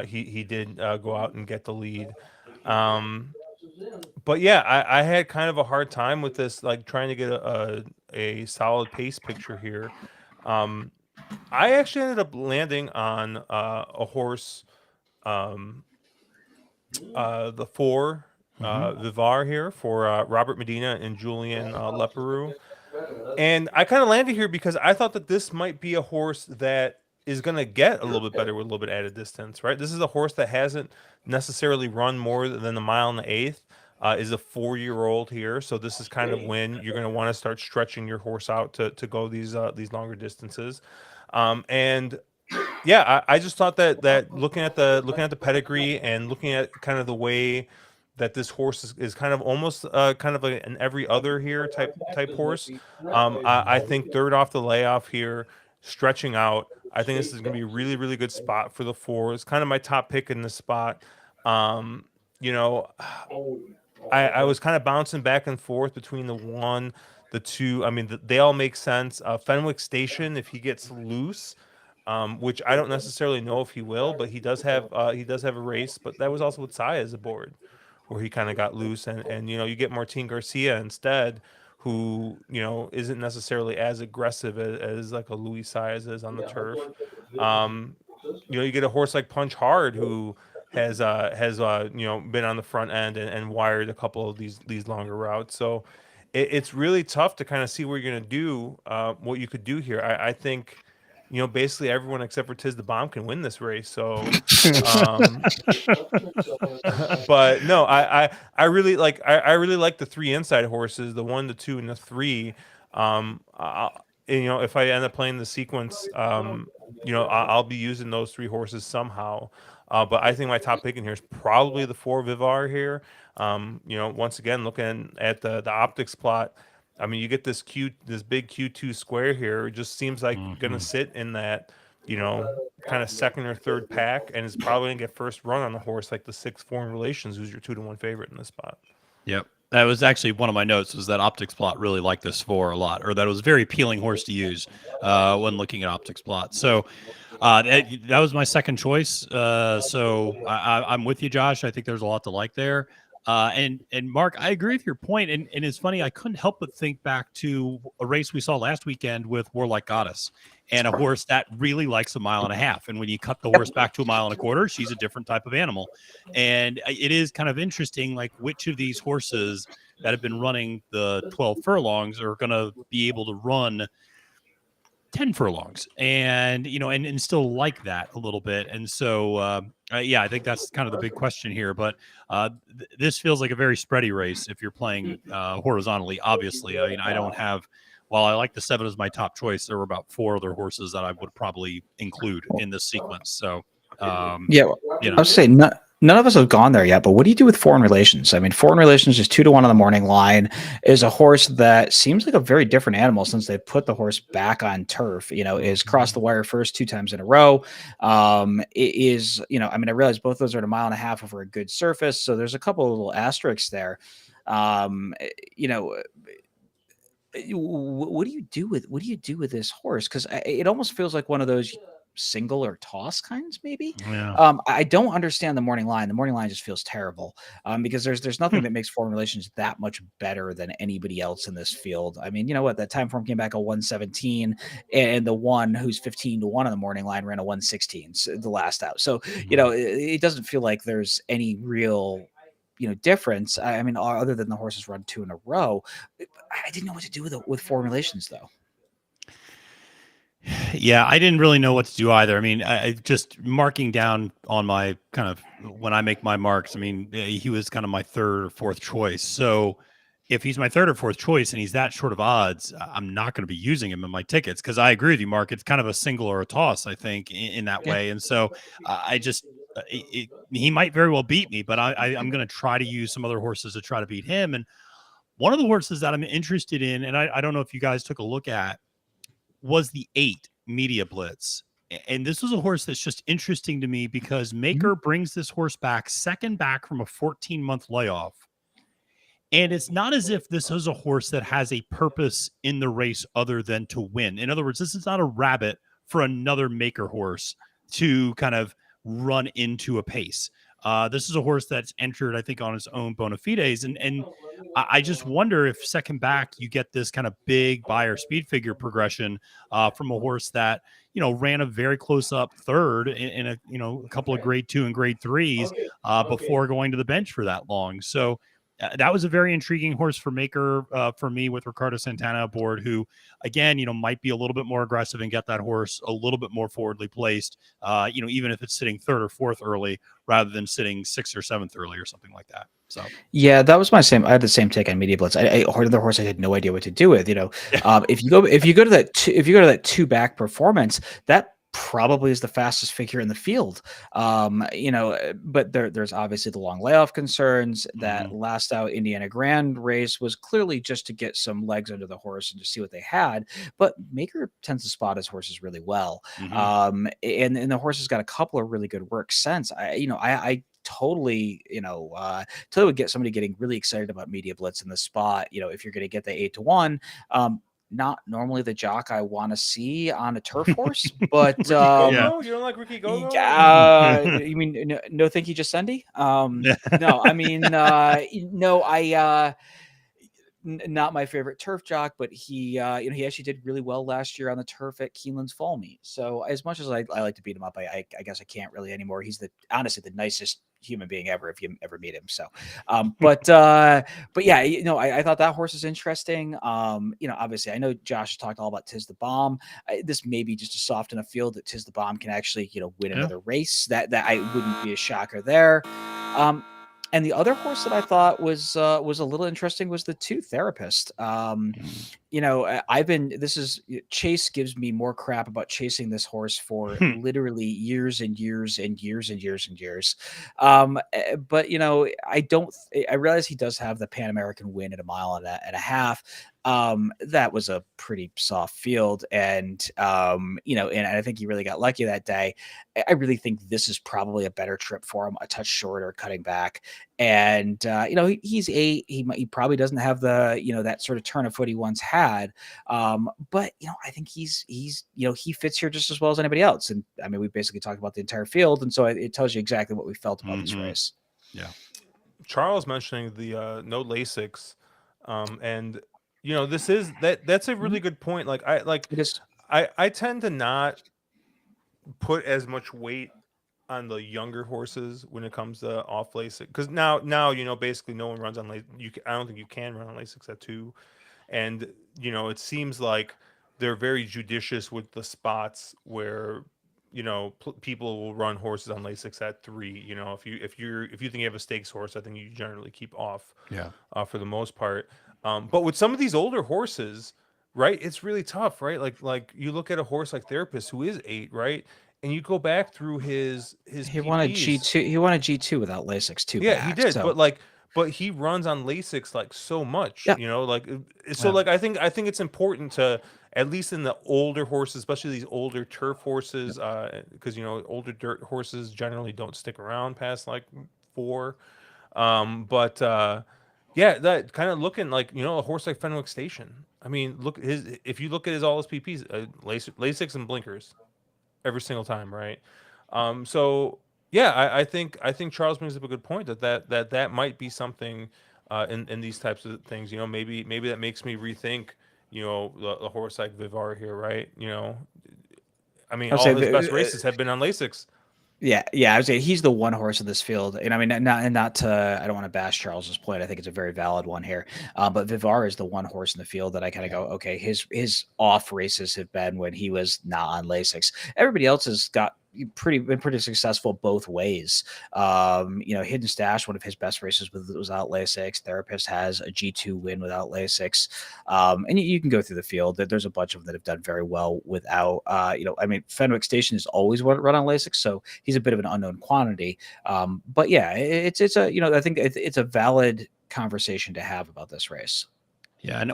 he did go out and get the lead. But yeah, I had kind of a hard time with this, like trying to get a solid pace picture here. I actually ended up landing on a horse, the 4 Vivar here for Robert Medina and Julian Leperoux. And I kind of landed here because I thought that this might be a horse that is going to get a little bit better with a little bit added distance, right? This is a horse that hasn't necessarily run more than a mile and 1/8. Is a 4-year-old here, so this is kind of when you're going to want to start stretching your horse out to go these longer distances. And yeah, I just thought that looking at the pedigree and looking at kind of the way that this horse is kind of almost kind of an every other here type horse. I think third off the layoff here, stretching out. I think this is going to be a really, really good spot for the 4. It's kind of my top pick in this spot. I was kind of bouncing back and forth between the 1, the 2. I mean, they all make sense. Fenwick Station, if he gets loose, which I don't necessarily know if he will, but he does have a race. But that was also with Saez aboard, where he kind of got loose, and you get Martin Garcia instead, who isn't necessarily as aggressive as like a Luis Saez is on the turf. You get a horse like Punch Hard, who has been on the front end and wired a couple of these longer routes. So it's really tough to kind of see where you're going to do what you could do here. I think basically everyone except for Tiz the Bomb can win this race. So but no, I really like the 3 inside horses, the 1, the 2, and the 3. If I end up playing the sequence, I'll be using those 3 horses somehow. But I think my top pick in here is probably the 4 Vivar here. Once again, looking at the optics plot, I mean, you get this big Q2 square here. It just seems like going to sit in that, kind of second or third pack, and is probably going to get first run on the horse like the 6 Foreign Relations, who's your 2-to-1 favorite in this spot. Yep. That was actually one of my notes, was that Optics Plot really liked this 4 a lot, or that it was a very appealing horse to use when looking at Optics Plot. So that was my second choice. So I'm with you, Josh. I think there's a lot to like there. And Mark, I agree with your point. And it's funny, I couldn't help but think back to a race we saw last weekend with Warlike Goddess, and a horse that really likes 1.5 miles. And when you cut the horse back to 1.25 miles, she's a different type of animal. And it is kind of interesting, like which of these horses that have been running the 12 furlongs are going to be able to run 10 furlongs and, and still like that a little bit. And so, yeah, I think that's kind of the big question here. But this feels like a very spready race if you're playing horizontally, obviously. I mean, I don't have, while I like the 7 as my top choice, there were about 4 other horses that I would probably include in this sequence. So, I was saying none of us have gone there yet, but what do you do with Foreign Relations? I mean, Foreign Relations is 2-1 on the morning line, is a horse that seems like a very different animal since they put the horse back on turf. Is crossed the wire first 2 times in a row. It is, I mean, I realize both those are at 1.5 miles over a good surface, so there's a couple of little asterisks there. What do you do with this horse? Because it almost feels like one of those single or toss kinds, maybe. Yeah. I don't understand the morning line. The morning line just feels terrible because there's nothing that makes Foreign Relations that much better than anybody else in this field. I mean, you know what? That time form came back a 117, and the one who's 15-1 on the morning line ran a 116 the last out. So it doesn't feel like there's any real difference. I mean, other than the horses run 2 in a row. I didn't know what to do with Foreign Relations, though. Yeah, I didn't really know what to do either. I mean, I just marking down on my kind of, when I make my marks, I mean, he was kind of my 3rd or 4th choice. So if he's my 3rd or 4th choice and he's that short of odds, I'm not going to be using him in my tickets, because I agree with you, Mark. It's kind of a single or a toss, I think, in that way. And so I just, he might very well beat me, but I'm going to try to use some other horses to try to beat him. And one of the horses that I'm interested in, and I don't know if you guys took a look at, was the 8 Media Blitz. And this was a horse that's just interesting to me because Maker brings this horse back, second back from a 14-month layoff. And it's not as if this is a horse that has a purpose in the race other than to win. In other words, this is not a rabbit for another Maker horse to kind of run into a pace. This is a horse that's entered, I think, on its own bona fides. And I just wonder if second back you get this kind of big buyer speed figure progression from a horse that, ran a very close up 3rd in a couple of grade 2 and grade 3s before going to the bench for that long. So that was a very intriguing horse for Maker for me, with Ricardo Santana aboard, who, again, might be a little bit more aggressive and get that horse a little bit more forwardly placed, even if it's sitting 3rd or 4th early rather than sitting 6th or 7th early or something like that. So yeah, that was my same. I had the same take on Media Blitz. I heard the horse I had no idea what to do with. If you go to that 2-back performance, that probably is the fastest figure in the field. But there's obviously the long layoff concerns. That last out Indiana Grand race was clearly just to get some legs under the horse and to see what they had. But Maker tends to spot his horses really well. And the horse has got a couple of really good work since. I totally would get somebody getting really excited about Media Blitz in the spot. If you're going to get the 8-1, not normally the jock I want to see on a turf horse, but you don't like Ricky Gogo? You mean no thank you, Giuseppe? No, I mean no, not my favorite turf jock, but he actually did really well last year on the turf at Keeneland's Fall Meet. So as much as I like to beat him up, I guess I can't really anymore. He's honestly the nicest human being ever, if you ever meet him. So, but yeah, I thought that horse is interesting. Obviously I know Josh has talked all about Tiz the Bomb. This may be just a soft enough field that Tiz the Bomb can actually, win another race. That I wouldn't be a shocker there. And the other horse that I thought was a little interesting was the 2 Therapist. Chase gives me more crap about chasing this horse for literally years and years and years and years and years. But I realize he does have the Pan American win at 1.5 miles. that was a pretty soft field. And, and I think he really got lucky that day. I really think this is probably a better trip for him, a touch shorter, cutting back. And, he's 8. He probably doesn't have the, that sort of turn of foot he once had. But, I think he fits here just as well as anybody else. And I mean, we basically talked about the entire field. And so it tells you exactly what we felt about this race. Yeah. Charles mentioning the no Lasix, and that's a really good point. Like I tend to not put as much weight on the younger horses when it comes to off Lasix, because now basically no one runs on Lasix. I don't think you can run on Lasix at 2, and it seems like they're very judicious with the spots where people will run horses on Lasix at 3. If you think you have a stakes horse, I think you generally keep off. Yeah. For the most part. But with some of these older horses, right, it's really tough, right? Like you look at a horse like Therapist, who is 8, right, and you go back through his he won a G2. He won a G2 without Lasix too. Yeah, he did. So. But he runs on Lasix like so much, yeah. I think it's important to, at least in the older horses, especially these older turf horses, because older dirt horses generally don't stick around past like 4. Yeah, that kind of looking like a horse like Fenwick Station. I mean, if you look at all his PPs, Lasix and blinkers every single time, right? So yeah, I think Charles brings up a good point that might be something in these types of things. Maybe that makes me rethink the horse like Vivar here, right? I mean, all his best races have been on Lasix. Yeah, I would say he's the one horse in this field, and I mean, not to, I don't want to bash Charles's point. I think it's a very valid one here, but Vivar is the one horse in the field that I kind of go, okay, his off races have been when he was not on Lasix. Everybody else has been pretty successful both ways. Hidden Stash, one of his best races without Lasix. Therapist has a G2 win without Lasix, and you can go through the field. There's a bunch of them that have done very well without. Fenwick Station is always run on Lasix, so he's a bit of an unknown quantity. But yeah, it's I think it's a valid conversation to have about this race. Yeah, and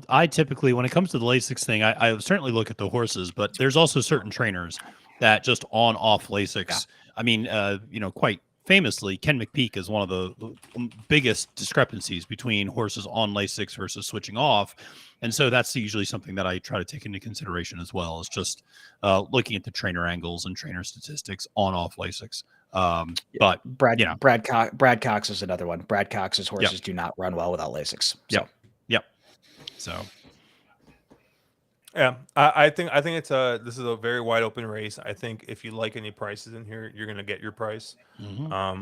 I typically, when it comes to the Lasix thing, I certainly look at the horses, but there's also certain trainers that just on-off Lasix. Yeah. I mean, quite famously, Ken McPeak is one of the biggest discrepancies between horses on Lasix versus switching off. And so that's usually something that I try to take into consideration as well, is just looking at the trainer angles and trainer statistics on-off Lasix. But Brad Cox is another one. Brad Cox's horses do not run well without Lasix. So. Yep. So. Yeah, I think this is a very wide open race. I think if you like any prices in here, you're gonna get your price. Mm-hmm. I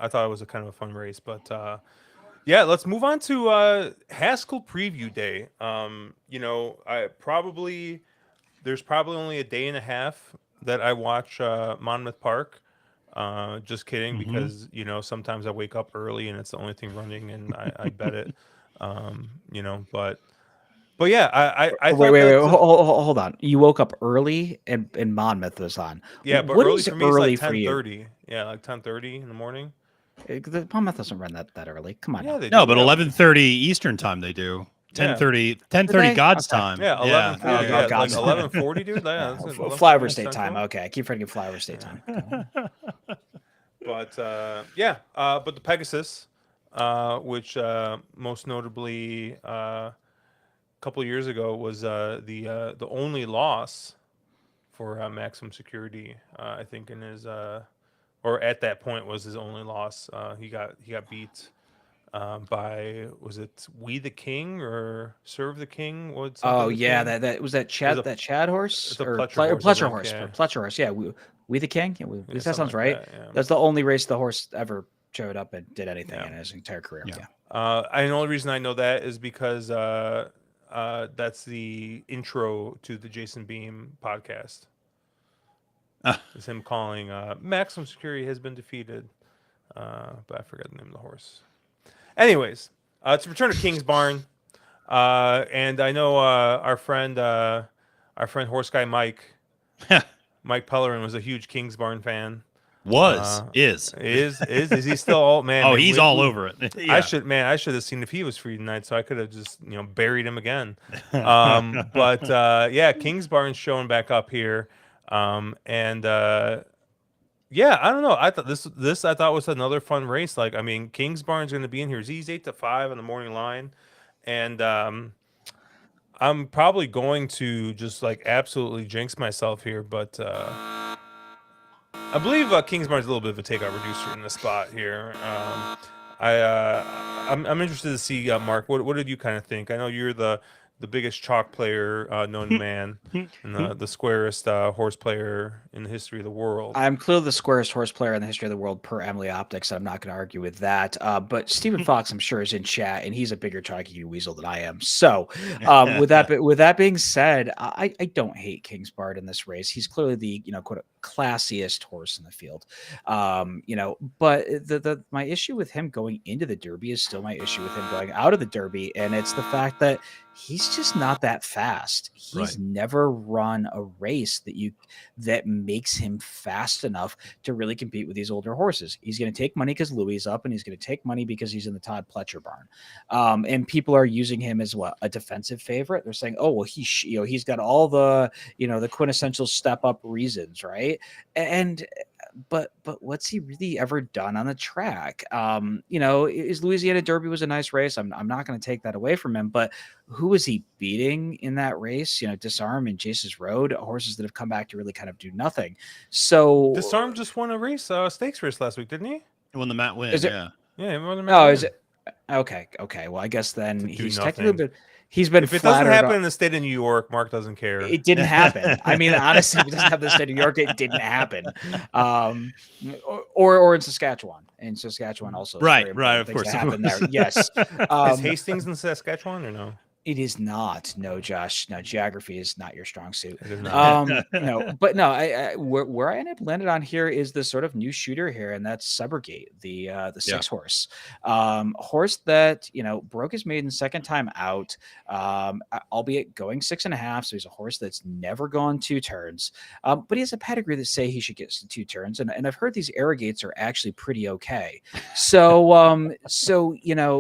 thought it was a kind of a fun race, but let's move on to Haskell Preview Day. There's probably only a day and a half that I watch Monmouth Park. Just kidding, because sometimes I wake up early and it's the only thing running, and I bet it. But yeah, I wait, hold on. You woke up early and Monmouth was on. Yeah, but what early is for me early is like for you? 10:30. Yeah, like 10:30 in the morning. The Monmouth doesn't run that early. Come on. Yeah, They do. No, but 11:30 Eastern time they do. 10:30 God's time. Yeah, 11:40. Yeah, like 11:40, dude. Yeah, Flyover State time. Okay, I keep forgetting Flyover State time. But but the Pegasus, which most notably couple of years ago was the only loss for Maximum Security, I think, in his or at that point was his only loss. He got beat by, was it We the King or Serve the King? Oh yeah, that was that Chad horse or Pletcher horse. Pletcher horse. Yeah, we the King. Yeah, that sounds right. That's the only race the horse ever showed up and did anything in his entire career. Yeah. And the only reason I know that is because that's the intro to the Jason Beam podcast. It's him calling Maximum Security has been defeated, but I forgot the name of the horse. Anyways, to return to King's Barn, and I know our friend Horse Guy Mike Pellerin was a huge King's Barn fan. Is Is he still all man? oh, man, he's all over it. I should have seen if he was free tonight, so I could have just buried him again. But yeah, Kingsbarn's showing back up here, and yeah, I don't know. I thought this I thought was another fun race. Like, I mean, Kingsbarn's going to be in here. He's 8-5 on the morning line, and I'm probably going to just like absolutely jinx myself here, but I believe Kingsbarn's a little bit of a takeout reducer in the spot here. I'm interested to see Mark. What did you kind of think? I know you're the biggest chalk player known to man, and the squarest horse player in the history of the world. I'm clearly the squarest horse player in the history of the world per Emily Optics. I'm not going to argue with that. But Stephen Fox, I'm sure, is in chat, and he's a bigger chalky weasel than I am. So, with that being said, I don't hate Kingsbard in this race. He's clearly the quote classiest horse in the field. But my issue with him going into the Derby is still my issue with him going out of the Derby, and it's the fact that he's just not that fast. He's never run a race that makes him fast enough to really compete with these older horses. He's going to take money because Louis is up, and he's going to take money because he's in the Todd Pletcher barn. And people are using him as a defensive favorite. They're saying, oh, well, he's got all the the quintessential step up reasons, right? And but what's he really ever done on the track? His Louisiana Derby was a nice race. I'm not going to take that away from him, but who was he beating in that race? Disarm and Jace's Road, horses that have come back to really kind of do nothing. So Disarm just won a race, stakes race last week, didn't he? He won the Matt Win. Yeah, he won the Matt Win. Is it? Okay. Well, I guess then he's technically he's been. If it doesn't happen in the state of New York, Mark doesn't care. It didn't happen. I mean, honestly, if it doesn't happen in the state of New York, it didn't happen. Or in Saskatchewan. In Saskatchewan also. Right. Of course. Happened there. Yes. Is Hastings in Saskatchewan or no? It is not. No, Josh. No, geography is not your strong suit. It is not. But where I landed on here is the sort of new shooter here, and that's Subrogate, the 6 horse, horse that broke his maiden second time out, albeit going 6.5. So he's a horse that's never gone 2 turns, but he has a pedigree that say he should get 2 turns, and I've heard these Arrogates are actually pretty okay. So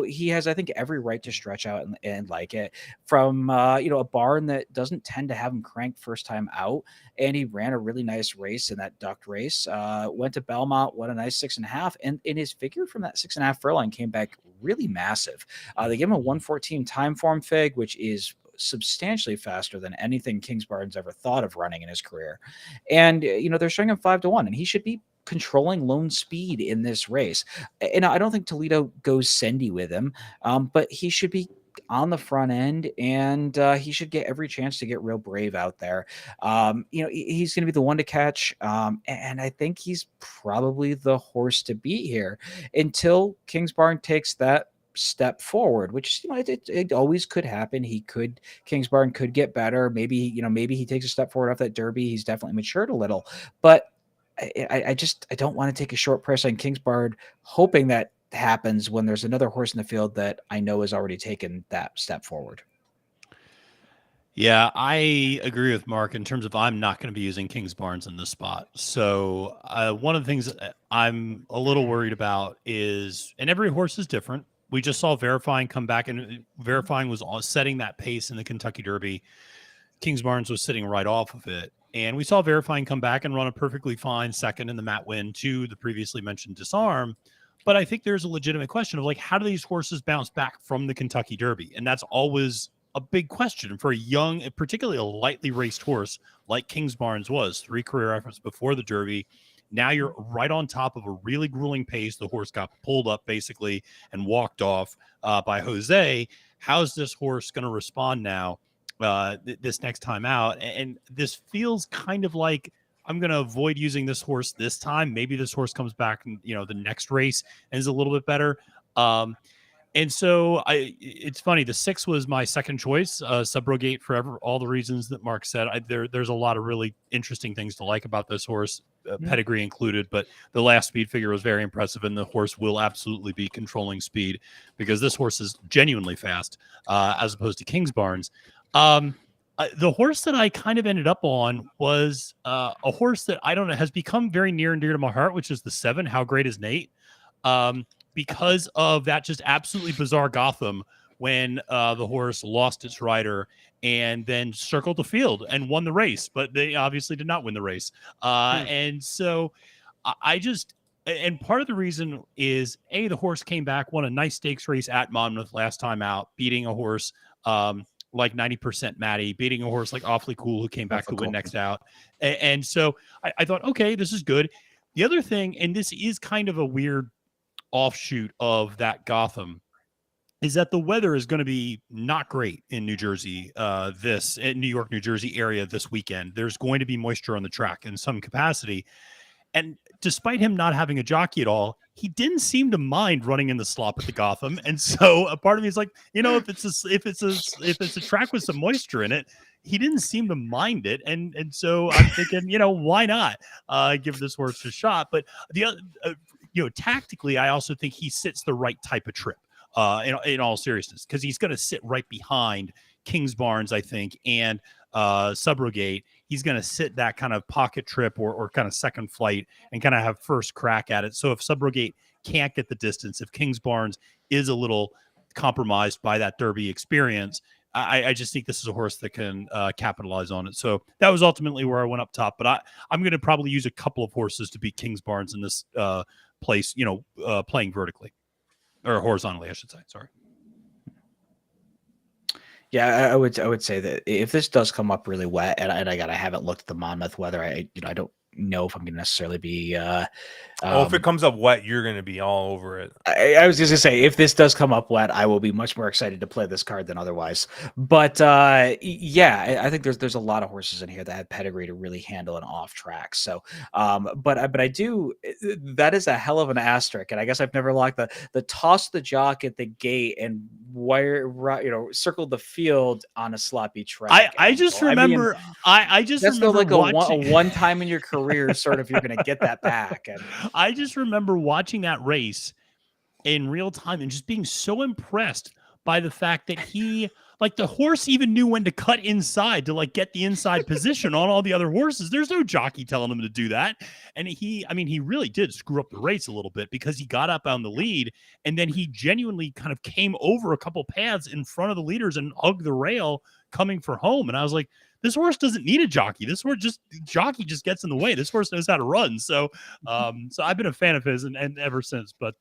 he has, I think, every right to stretch out and like it. From a barn that doesn't tend to have him cranked first time out, and he ran a really nice race in that duck race. Went to Belmont, won a nice 6.5, and in his figure from that 6.5 furlong came back really massive. They gave him a 1:14 time form fig, which is substantially faster than anything Kingsbarn's ever thought of running in his career. And they're showing him 5-1, and he should be controlling lone speed in this race. And I don't think Toledo goes Sendy with him, but he should be on the front end, and he should get every chance to get real brave out there. He's going to be the one to catch, and I think he's probably the horse to beat here until Kingsbarn takes that step forward, which it always could happen. Kingsbarn could get better. Maybe he takes a step forward off that Derby. He's definitely matured a little, but I don't want to take a short press on Kingsbarn, hoping that happens when there's another horse in the field that I know has already taken that step forward. Yeah, I agree with Mark in terms of I'm not going to be using Kingsbarns in this spot. So one of the things that I'm a little worried about is, and every horse is different. We just saw Verifying come back, and Verifying was setting that pace in the Kentucky Derby. Kingsbarns was sitting right off of it. And we saw Verifying come back and run a perfectly fine second in the Matt Win to the previously mentioned Disarm. But I think there's a legitimate question of how do these horses bounce back from the Kentucky Derby? And that's always a big question for a young, particularly a lightly raced horse like Kingsbarns was. 3 career efforts before the Derby. Now you're right on top of a really grueling pace. The horse got pulled up basically and walked off by Jose. How's this horse going to respond now this next time out? And this feels kind of like I'm going to avoid using this horse this time. Maybe this horse comes back in, the next race and is a little bit better. And so it's funny. The 6 was my second choice, Subrogate, for all the reasons that Mark said. There's a lot of really interesting things to like about this horse, pedigree included, but the last speed figure was very impressive, and the horse will absolutely be controlling speed because this horse is genuinely fast, as opposed to Kingsbarns. The horse that I kind of ended up on was a horse that I don't know has become very near and dear to my heart, which is the 7. How Great Is Nate? Because of that just absolutely bizarre Gotham when the horse lost its rider and then circled the field and won the race, but they obviously did not win the race. And so I just, and part of the reason is the horse came back, won a nice stakes race at Monmouth last time out, beating a horse like 90% Maddie, beating a horse like Awfully Cool, who came back to win next out. And so I thought, okay, this is good. The other thing, and this is kind of a weird offshoot of that Gotham, is that the weather is going to be not great in New Jersey, in New York, New Jersey area this weekend. There's going to be moisture on the track in some capacity. And despite him not having a jockey at all, he didn't seem to mind running in the slop at the Gotham. And so a part of me is like, if it's a track with some moisture in it, he didn't seem to mind it. And so I'm thinking, why not give this horse a shot? But the other, tactically, I also think he sits the right type of trip. In all seriousness, because he's going to sit right behind King's Barnes, I think, and Subrogate. He's going to sit that kind of pocket trip or kind of second flight and kind of have first crack at it. So if Subrogate can't get the distance, if King's Barnes is a little compromised by that Derby experience, I just think this is a horse that can capitalize on it. So that was ultimately where I went up top. But I'm going to probably use a couple of horses to beat King's Barnes in this place, playing vertically. Or horizontally, I should say. Sorry. Yeah, I would say that if this does come up really wet, and I haven't looked at the Monmouth weather, I don't know if I'm going to necessarily be. If it comes up wet, you're going to be all over it. I was just going to say, if this does come up wet, I will be much more excited to play this card than otherwise. But I think there's a lot of horses in here that have pedigree to really handle an off track. So, but I do. That is a hell of an asterisk, and I guess I've never liked the toss the jock at the gate and circled the field on a sloppy track. I just remember. I just that's remember like watching... a one time in your career, sort of. You're going to get that back. And I just remember watching that race in real time and just being so impressed by the fact that the horse even knew when to cut inside to get the inside position on all the other horses. There's no jockey telling him to do that. And he really did screw up the race a little bit because he got up on the lead and then he genuinely kind of came over a couple paths in front of the leaders and hugged the rail coming for home. And I was like, this horse doesn't need a jockey. This horse jockey just gets in the way. This horse knows how to run. So, so I've been a fan of his and ever since. But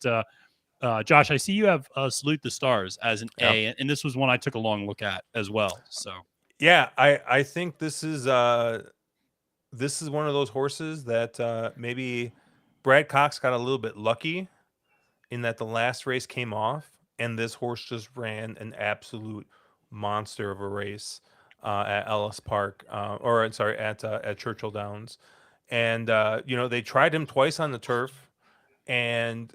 Josh, I see you have Salute the Stars as an A, and this was one I took a long look at as well. So yeah, I think this is one of those horses that maybe Brad Cox got a little bit lucky in that the last race came off, and this horse just ran an absolute monster of a race at Ellis Park, at Churchill Downs, and they tried him twice on the turf, and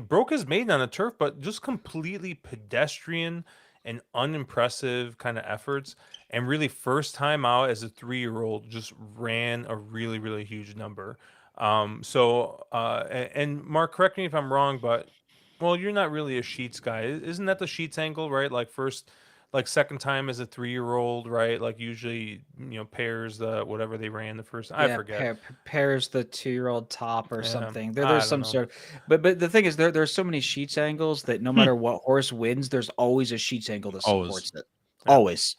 broke his maiden on the turf, but just completely pedestrian and unimpressive kind of efforts, and really first time out as a 3-year-old just ran a really, really huge number. And Mark, correct me if I'm wrong, but well, you're not really a Sheets guy. Isn't that the Sheets angle, right? Second time as a 3-year-old, right? Like usually, pairs the whatever they ran the first. I forget. Pairs the 2-year-old top or something. There's some sort of, but the thing is, there's so many Sheets angles that no matter what horse wins, there's always a Sheets angle that supports it. Yeah. Always.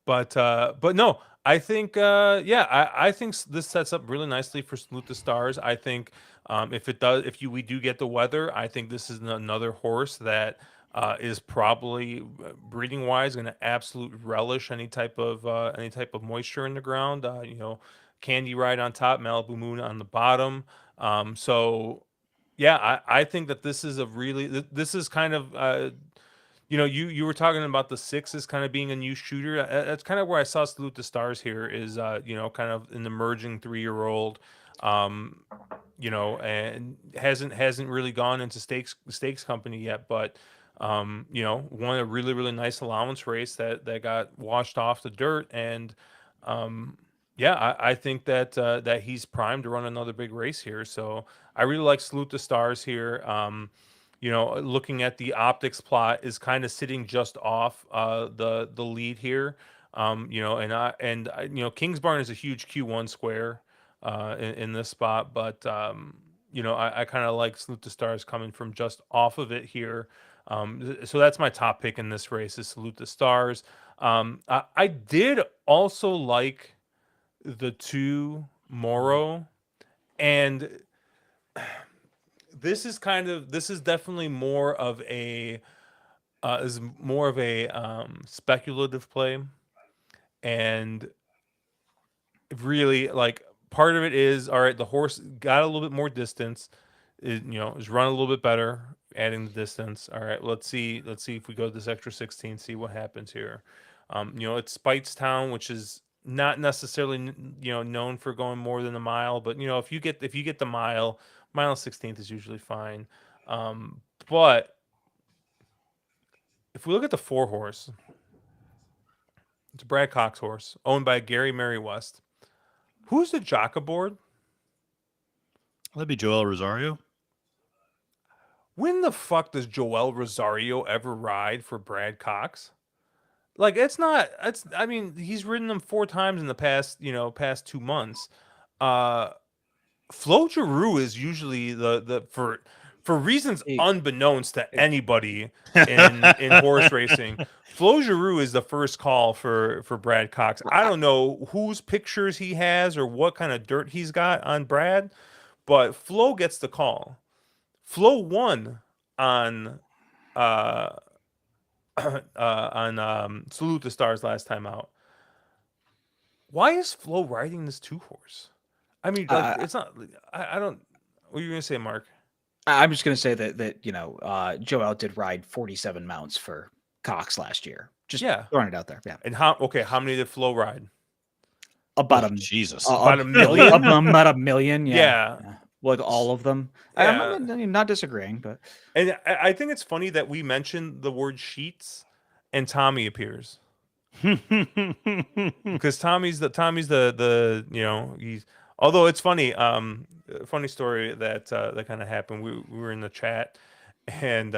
But no, I think I think this sets up really nicely for Salute the Stars. I think we do get the weather, I think this is another horse that is probably breeding wise going to absolute relish any type of moisture in the ground. Candy Ride on top, Malibu Moon on the bottom. I think that this is this is kind of you were talking about the 6 as kind of being a new shooter. That's kind of where I saw Salute the Stars here is kind of an emerging 3-year-old. And hasn't really gone into stakes company yet, but won a really, really nice allowance race that got washed off the dirt. And I think that he's primed to run another big race here. So I really like Salute the Stars here. looking at the optics plot, is kind of sitting just off the lead here. Kingsbarn is a huge Q1 square in this spot, but I kind of like Salute the Stars coming from just off of it here. So that's my top pick in this race is Salute the Stars. I did also like the 2 Moro, and this is definitely more of a speculative play, and really, like, part of it is, all right, the horse got a little bit more distance, is run a little bit better, adding the distance. All right, let's see if we go this extra 16, see what happens here. It's Speightstown, which is not necessarily known for going more than a mile, but if you get the mile and 16th is usually fine. But if we look at the 4 horse, it's a Brad Cox horse owned by Gary Mary West. Who's the jock aboard? That'd be Joel Rosario. When the fuck does Joel Rosario ever ride for Brad Cox? Like, he's ridden them 4 times in the past 2 months. Flo Giroux is usually the for reasons unbeknownst to anybody in horse racing. Flo Giroux is the first call for Brad Cox. I don't know whose pictures he has or what kind of dirt he's got on Brad, but Flo gets the call. Flo won on Salute the Stars last time out. Why is Flo riding this 2 horse? I mean, it's not. I don't. What are you gonna say, Mark? I'm just gonna say that Joel did ride 47 mounts for Cox last year. Just throwing it out there. Yeah. And how many did Flo ride? About Jesus. About a million. About a million. Yeah. Like all of them. Yeah. I'm not disagreeing, but and I think it's funny that we mentioned the word sheets, and Tommy appears because Tommy's the he's. Although it's funny, funny story that kind of happened. We were in the chat, and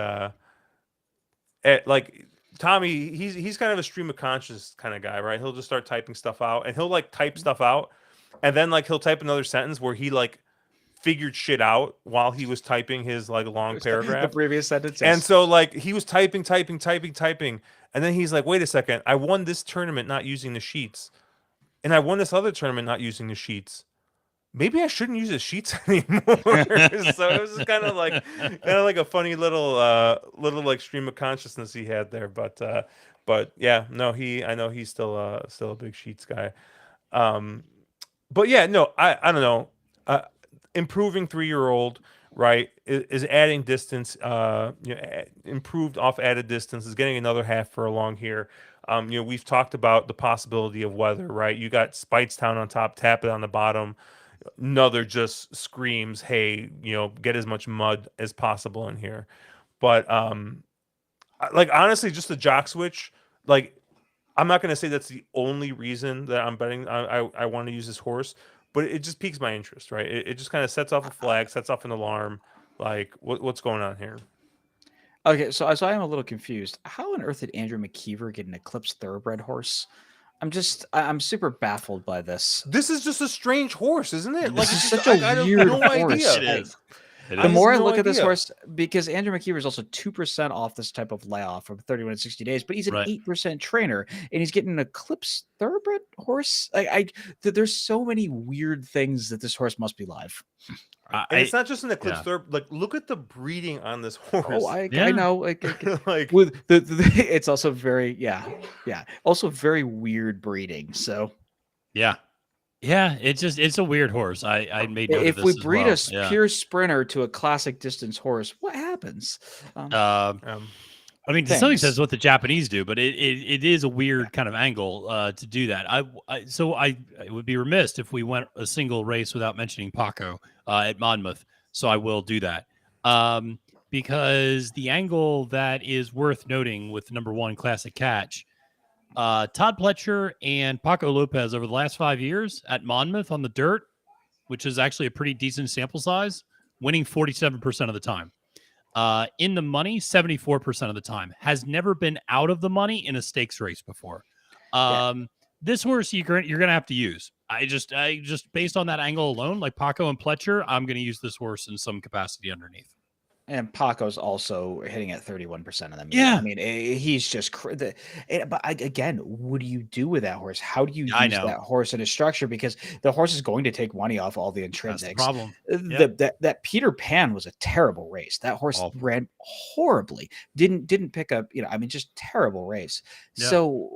Tommy, he's kind of a stream of conscious kind of guy, right? He'll just start typing stuff out, and he'll type stuff out, and then he'll type another sentence where he figured shit out while he was typing his long paragraph. The previous sentence. And so he was typing, and then he's like, "Wait a second, I won this tournament not using the sheets, and I won this other tournament not using the sheets. Maybe I shouldn't use the sheets anymore." So it was just kind of like a funny little stream of consciousness he had there. But yeah, no, I know he's still a big sheets guy. But yeah, no, I don't know. Improving 3-year-old, right, is adding distance. Improved off added distance, is getting another half furlong here. We've talked about the possibility of weather, right? You got Speightstown on top, Tap It on the bottom. Another just screams, hey, get as much mud as possible in here. But honestly, just the jock switch, I'm not going to say that's the only reason that I'm betting I want to use this horse, but it just piques my interest, right? It just kind of sets off a flag, sets off an alarm. What's going on here? Okay, so I am a little confused. How on earth did Andrew McKeever get an Eclipse Thoroughbred horse? I'm super baffled by this. This is just a strange horse, isn't it? This is such a weird horse. It is. The more I look at this horse, because Andrew McKeever is also 2% off this type of layoff from 31 to 60 days, but he's an 8% trainer, and he's getting an Eclipse Thoroughbred horse. There's so many weird things that this horse must be live. And it's not just an Eclipse Thoroughbred. Look at the breeding on this horse. Oh, I know. With it's also very also very weird breeding. So yeah, it's a weird horse. I made note if of we this breed as well. a pure sprinter to a classic distance horse, what happens? I mean, to some extent, it's what the Japanese do, but it is a weird kind of angle to do that. I would be remiss if we went a single race without mentioning Paco at Monmouth. So I will do that because the angle that is worth noting with number 1 Classic Catch, Todd Pletcher and Paco Lopez over the last 5 years at Monmouth on the dirt, which is actually a pretty decent sample size, winning 47% of the time. in the money 74% of the time. Has never been out of the money in a stakes race before. This horse you're gonna have to use. I just based on that angle alone, like Paco and Pletcher, I'm gonna use this horse in some capacity underneath. And Paco's also hitting at 31% of them. Yeah. I mean, he's just but again, what do you do with that horse? How do you use that horse in a structure? Because the horse is going to take money off all the intrinsics. That's the problem. That Peter Pan was a terrible race. That horse ran horribly. Didn't pick up, I mean, just terrible race. Yeah. So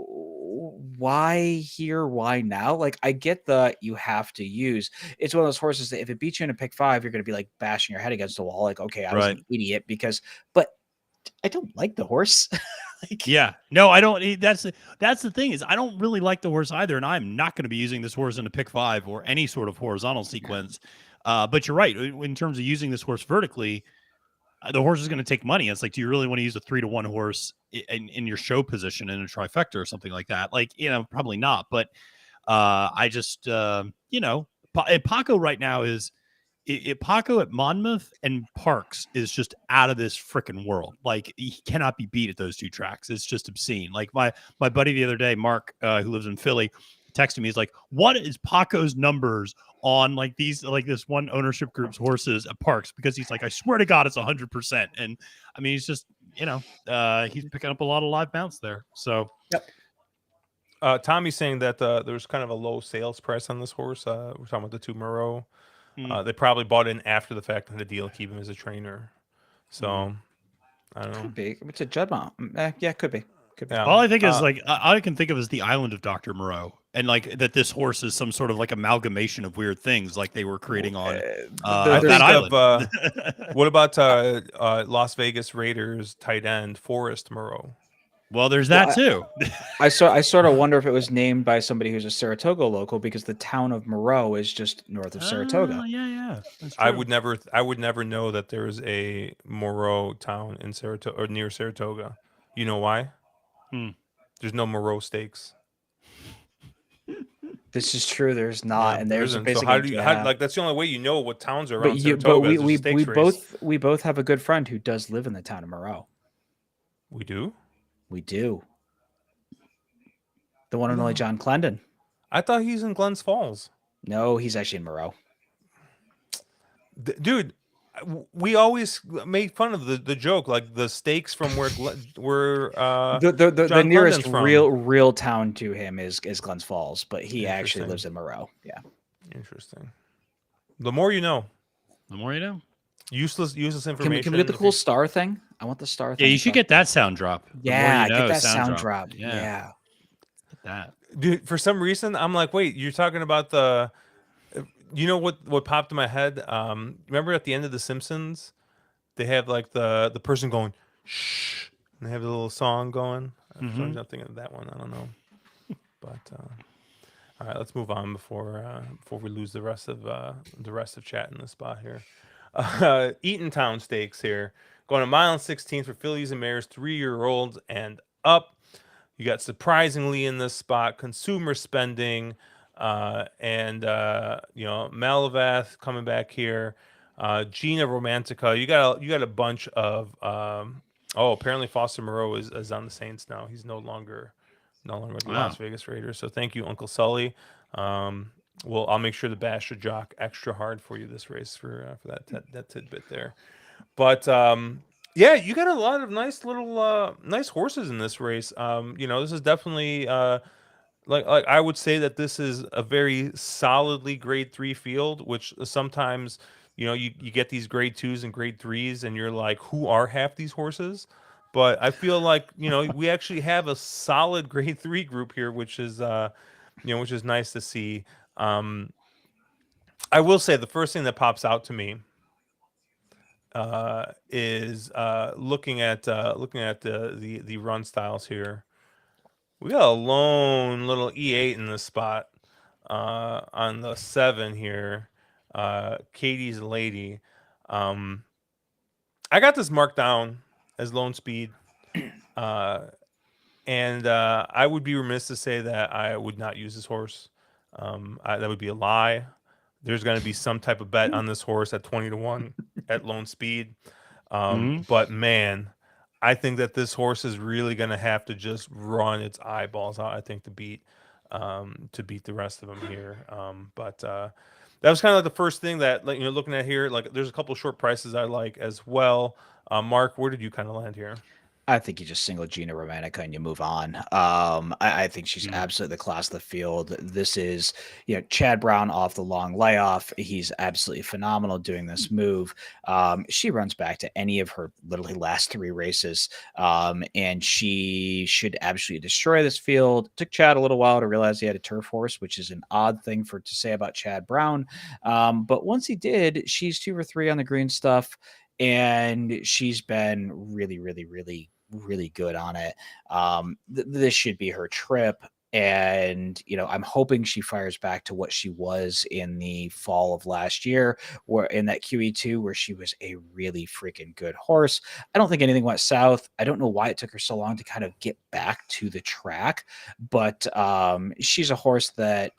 why here? Why now? Like, I get you have to use. It's one of those horses that if it beats you in a pick 5, you're going to be like bashing your head against the wall. Like, okay, I was an idiot but I don't like the horse. No, I don't. That's the thing is I don't really like the horse either, and I'm not going to be using this horse in a pick 5 or any sort of horizontal sequence. But you're right in terms of using this horse vertically. The horse is going to take money. It's like, do you really want to use a 3-to-1 horse in your show position in a trifecta or something like that? Like, probably not. But I just, Paco right now is Paco at Monmouth and Parks is just out of this freaking world. Like, he cannot be beat at those 2 tracks. It's just obscene. Like my buddy the other day, Mark, who lives in Philly, texted me. He's like, what is Paco's numbers on this one ownership group's horses at Parks? Because he's like, I swear to God, it's 100%. And I mean, he's just, he's picking up a lot of live bounce there. So, Tommy's saying that there's kind of a low sales price on this horse. We're talking about the 2 Moreau. They probably bought in after the fact of the deal to keep him as a trainer. So, I don't know. Could be. It's a Juddmonte. Yeah, could be. Yeah. All I think is all I can think of is the island of Dr. Moreau, and like that this horse is some sort of like amalgamation of weird things like they were creating on that island. What about Las Vegas Raiders tight end Forrest Moreau? Well, there's that too. I sort of wonder if it was named by somebody who's a Saratoga local because the town of Moreau is just north of Saratoga. Yeah. I would never know that there is a Moreau town in Saratoga or near Saratoga. You know why? There's no Moreau stakes. This is true. There's not, and there's basically. So how do you that's the only way you know what towns are around Saratoga. But we both have a good friend who does live in the town of Moreau. We do. We do. The one and only John Clendon. I thought he's in Glens Falls. No, he's actually in Moreau. Dude, we always made fun of the joke, like the stakes from where the nearest real town to him is Glens Falls, but he actually lives in Moreau. Yeah. Interesting. The more you know. The more you know. Useless information. Can we get the cool star thing? I want the star thing. Yeah, you should get that sound drop. Yeah, get that sound drop. Yeah. Get that. Dude, for some reason, I'm like, wait, you're talking about you know what popped in my head? Remember at the end of The Simpsons, they have like the person going, shh, and they have a little song going. I'm not thinking of that one. I don't know. But all right, let's move on before we lose the rest of chat in this spot here. Eatontown stakes here. Going a mile and 16 for fillies and mares, 3-year-olds and up. You got surprisingly in this spot consumer spending, and Malavath coming back here. Gina Romantica. You got a bunch of. Apparently Foster Moreau is on the Saints now. He's no longer with the Las Vegas Raiders. So thank you, Uncle Sully. I'll make sure the Bash should jock extra hard for you this race for that tidbit there. But you got a lot of nice little nice horses in this race. This is definitely like I would say that this is a very solidly grade 3 field, which sometimes you get these grade 2s and grade 3s and you're like, who are half these horses? But I feel like we actually have a solid grade 3 group here, which is nice to see. I will say the first thing that pops out to me is looking at the run styles here. We got a lone little E8 in this spot on the 7 here. Katie's Lady. I got this marked down as lone speed, and I would be remiss to say that I would not use this horse. That would be a lie. There's going to be some type of bet on this horse at 20-1 at lone speed. But man, I think that this horse is really going to have to just run its eyeballs out, I think, to beat the rest of them here. But that was kind of like the first thing that, like, looking at here, like there's a couple short prices I like as well. Mark, where did you kind of land here? I think you just single Gina Romanica and you move on. I think she's absolutely the class of the field. This is, Chad Brown off the long layoff. He's absolutely phenomenal doing this move. She runs back to any of her literally last 3 races, and she should absolutely destroy this field. It took Chad a little while to realize he had a turf horse, which is an odd thing to say about Chad Brown. But once he did, she's 2 for 3 on the green stuff. And she's been really, really, really, really good on it. This should be her trip. And, I'm hoping she fires back to what she was in the fall of last year, where in that QE2, where she was a really freaking good horse. I don't think anything went south. I don't know why it took her so long to kind of get back to the track, but she's a horse that,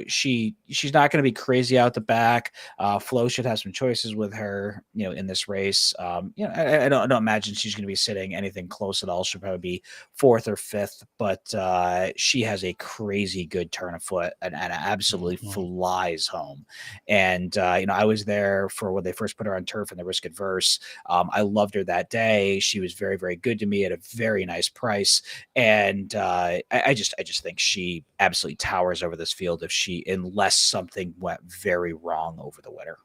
she's not going to be crazy out the back. Flo should have some choices with her, in this race. I don't imagine she's going to be sitting anything close at all. She'll probably be 4th or 5th, but she has a crazy good turn of foot and absolutely flies home. And, I was there for when they first put her on turf in the Risk Adverse. I loved her that day. She was very, very good to me at a very nice price. And I just think she absolutely towers over this field unless something went very wrong over the winter.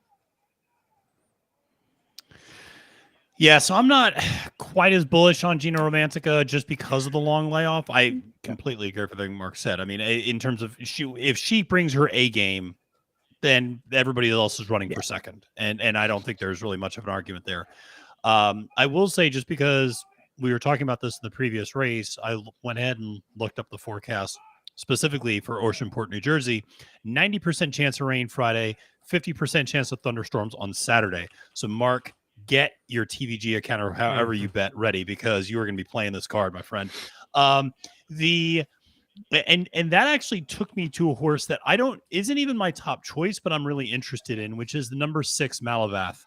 Yeah, so I'm not quite as bullish on Gina Romantica just because of the long layoff. I completely agree with everything Mark said. I mean, in terms of if she brings her A game, then everybody else is running for second. And I don't think there's really much of an argument there. I will say, just because we were talking about this in the previous race, I went ahead and looked up the forecast specifically for Oceanport, New Jersey. 90% chance of rain Friday, 50% chance of thunderstorms on Saturday. So Mark, get your TVG account or however you bet ready, because you are going to be playing this card, my friend. And that actually took me to a horse that isn't even my top choice, but I'm really interested in, which is the number 6 Malavath.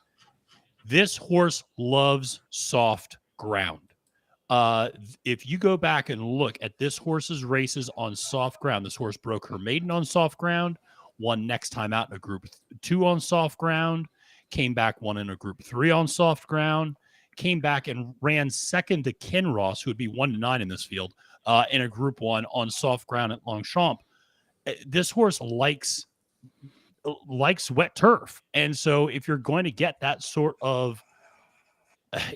This horse loves soft ground. If you go back and look at this horse's races on soft ground, this horse broke her maiden on soft ground, won next time out in a group 2 on soft ground, came back, won in a group 3 on soft ground, came back and ran second to Ken Ross, who would be 1-9 in this field, in a group 1 on soft ground at Longchamp. This horse likes wet turf. And so if you're going to get that sort of,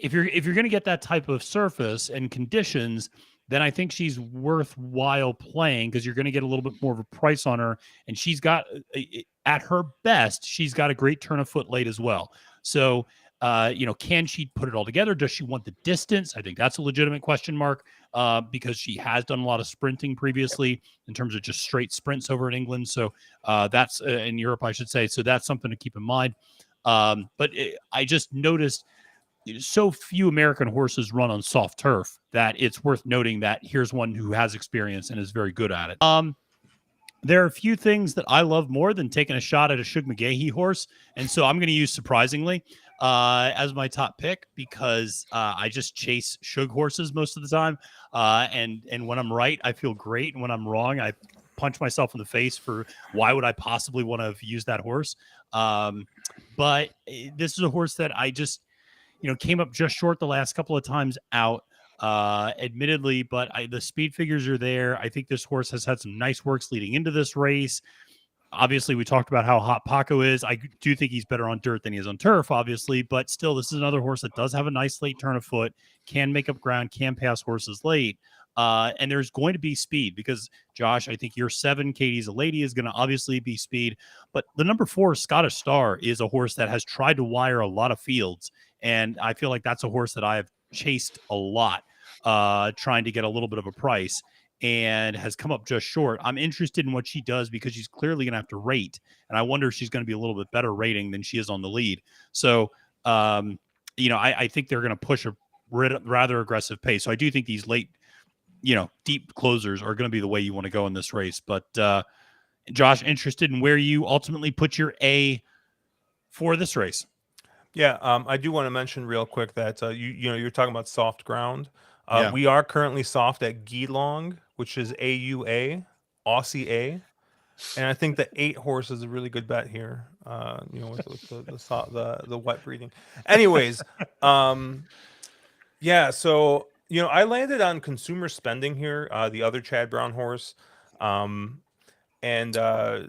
if you're going to get that type of surface and conditions, then I think she's worthwhile playing, because you're going to get a little bit more of a price on her. And she's got, at her best, she's got a great turn of foot late as well. So, can she put it all together? Does she want the distance? I think that's a legitimate question mark, because she has done a lot of sprinting previously in terms of just straight sprints over in England. So that's in Europe, I should say. So that's something to keep in mind. I just noticed so few American horses run on soft turf that it's worth noting that here's one who has experience and is very good at it. There are a few things that I love more than taking a shot at a Shug McGahee horse. And so I'm going to use Surprisingly as my top pick, because I just chase Shug horses most of the time. And when I'm right, I feel great. And when I'm wrong, I punch myself in the face for why would I possibly want to have used that horse. But this is a horse that I just, came up just short the last couple of times out, admittedly, but the speed figures are there. I think this horse has had some nice works leading into this race. Obviously, we talked about how hot Paco is. I do think he's better on dirt than he is on turf, obviously, but still, this is another horse that does have a nice late turn of foot, can make up ground, can pass horses late. And there's going to be speed, because Josh, I think your 7, Katie's a Lady, is going to obviously be speed, but the number 4 Scottish Star is a horse that has tried to wire a lot of fields. And I feel like that's a horse that I have chased a lot, trying to get a little bit of a price, and has come up just short. I'm interested in what she does, because she's clearly going to have to rate. And I wonder if she's going to be a little bit better rating than she is on the lead. So, I think they're going to push a rather aggressive pace. So I do think these late, deep closers are going to be the way you want to go in this race. But Josh, interested in where you ultimately put your A for this race? Yeah, I do want to mention real quick that you're talking about soft ground. Yeah. We are currently soft at Geelong, which is AUA, Aussie A, and I think the 8 horse is a really good bet here. With the wet breeding. Anyways, yeah. So I landed on consumer spending here, the other Chad Brown horse, um, and I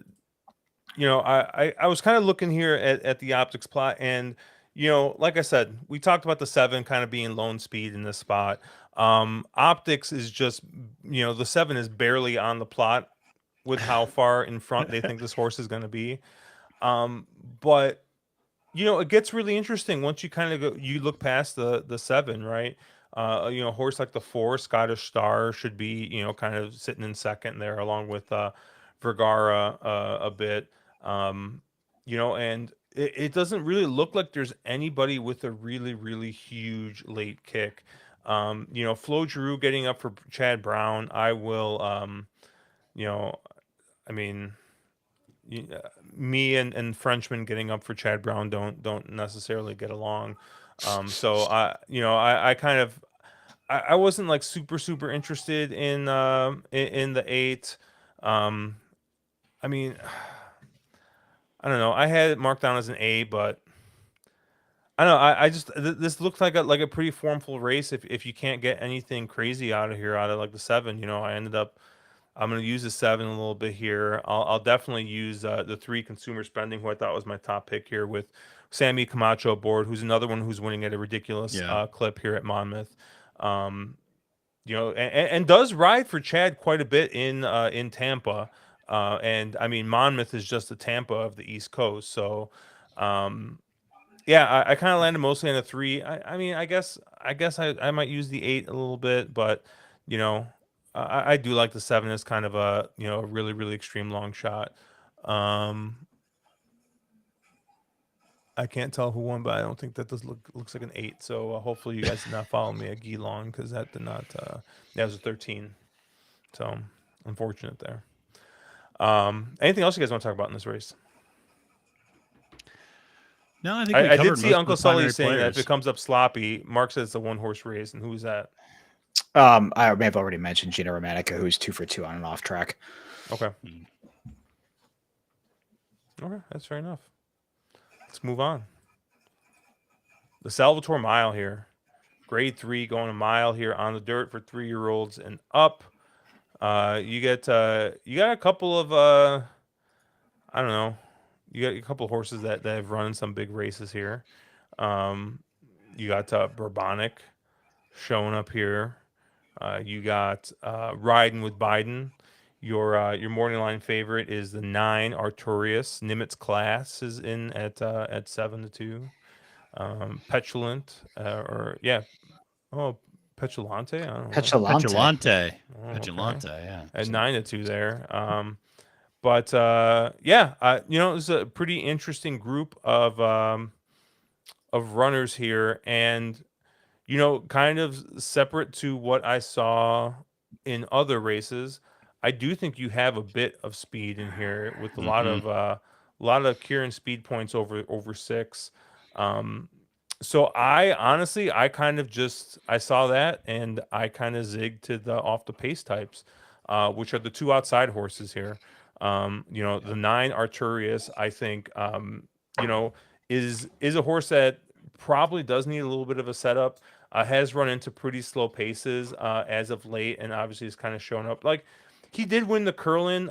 was kind of looking here at the optics plot, and like I said, we talked about the 7 kind of being lone speed in this spot. Optics is just the 7 is barely on the plot with how far in front they think this horse is going to be. But it gets really interesting once you kind of you look past the 7, right? A horse like the 4 Scottish Star should be kind of sitting in second there along with Vergara a bit. And it doesn't really look like there's anybody with a really, really huge late kick. Flo Giroux getting up for Chad Brown. I will, I mean, me and Frenchman getting up for Chad Brown don't necessarily get along. So I kind of, I wasn't like super interested in the 8. I mean, I don't know. I had it marked down as an A, but I don't know. I just this looks like a pretty formful race. If you can't get anything crazy out of here, out of like the 7, I ended up. I'm going to use the 7 a little bit here. I'll definitely use the 3 consumer spending, who I thought was my top pick here, with Sammy Camacho aboard, who's another one who's winning at a ridiculous clip here at Monmouth. And does ride for Chad quite a bit in Tampa. And I mean, Monmouth is just the Tampa of the East Coast. So, yeah, I kind of landed mostly on a 3. I mean, I guess I might use the 8 a little bit, but I do like the 7 as kind of a a really, really extreme long shot. I can't tell who won, but I don't think that looks like an 8. So hopefully you guys did not follow me at Geelong, because that did not. That was a 13. So unfortunate there. Anything else you guys want to talk about in this race? No, I think I did see most Uncle of the Sully primary saying that if players. it comes up sloppy, Mark says it's a 1-horse race, and who's that? I may have already mentioned Gina Romanica, who's 2 for 2 on an off track. Okay. Okay, that's fair enough. Let's move on. The Salvator Mile here. Grade 3 going a mile here on the dirt for 3-year-olds and up. You got a couple of I don't know. You got a couple of horses that have run some big races here. You got Bourbonic showing up here. You got Riding with Biden. Your morning line favorite is the 9 Arturius. Nimitz Class is in at 7-2. Petulant Petulante. I don't know. Petulante. Oh, Petulante, okay. yeah. At 9-2 there. But it was a pretty interesting group of runners here, and kind of separate to what I saw in other races. I do think you have a bit of speed in here with a lot of Kieran speed points over 6. So I kind of I saw that, and I kind of zigged to the off the pace types, which are the 2 outside horses here. The 9 Arturius, I think, is a horse that probably does need a little bit of a setup. Has run into pretty slow paces as of late, and obviously has kind of shown up. Like, he did win the Curlin,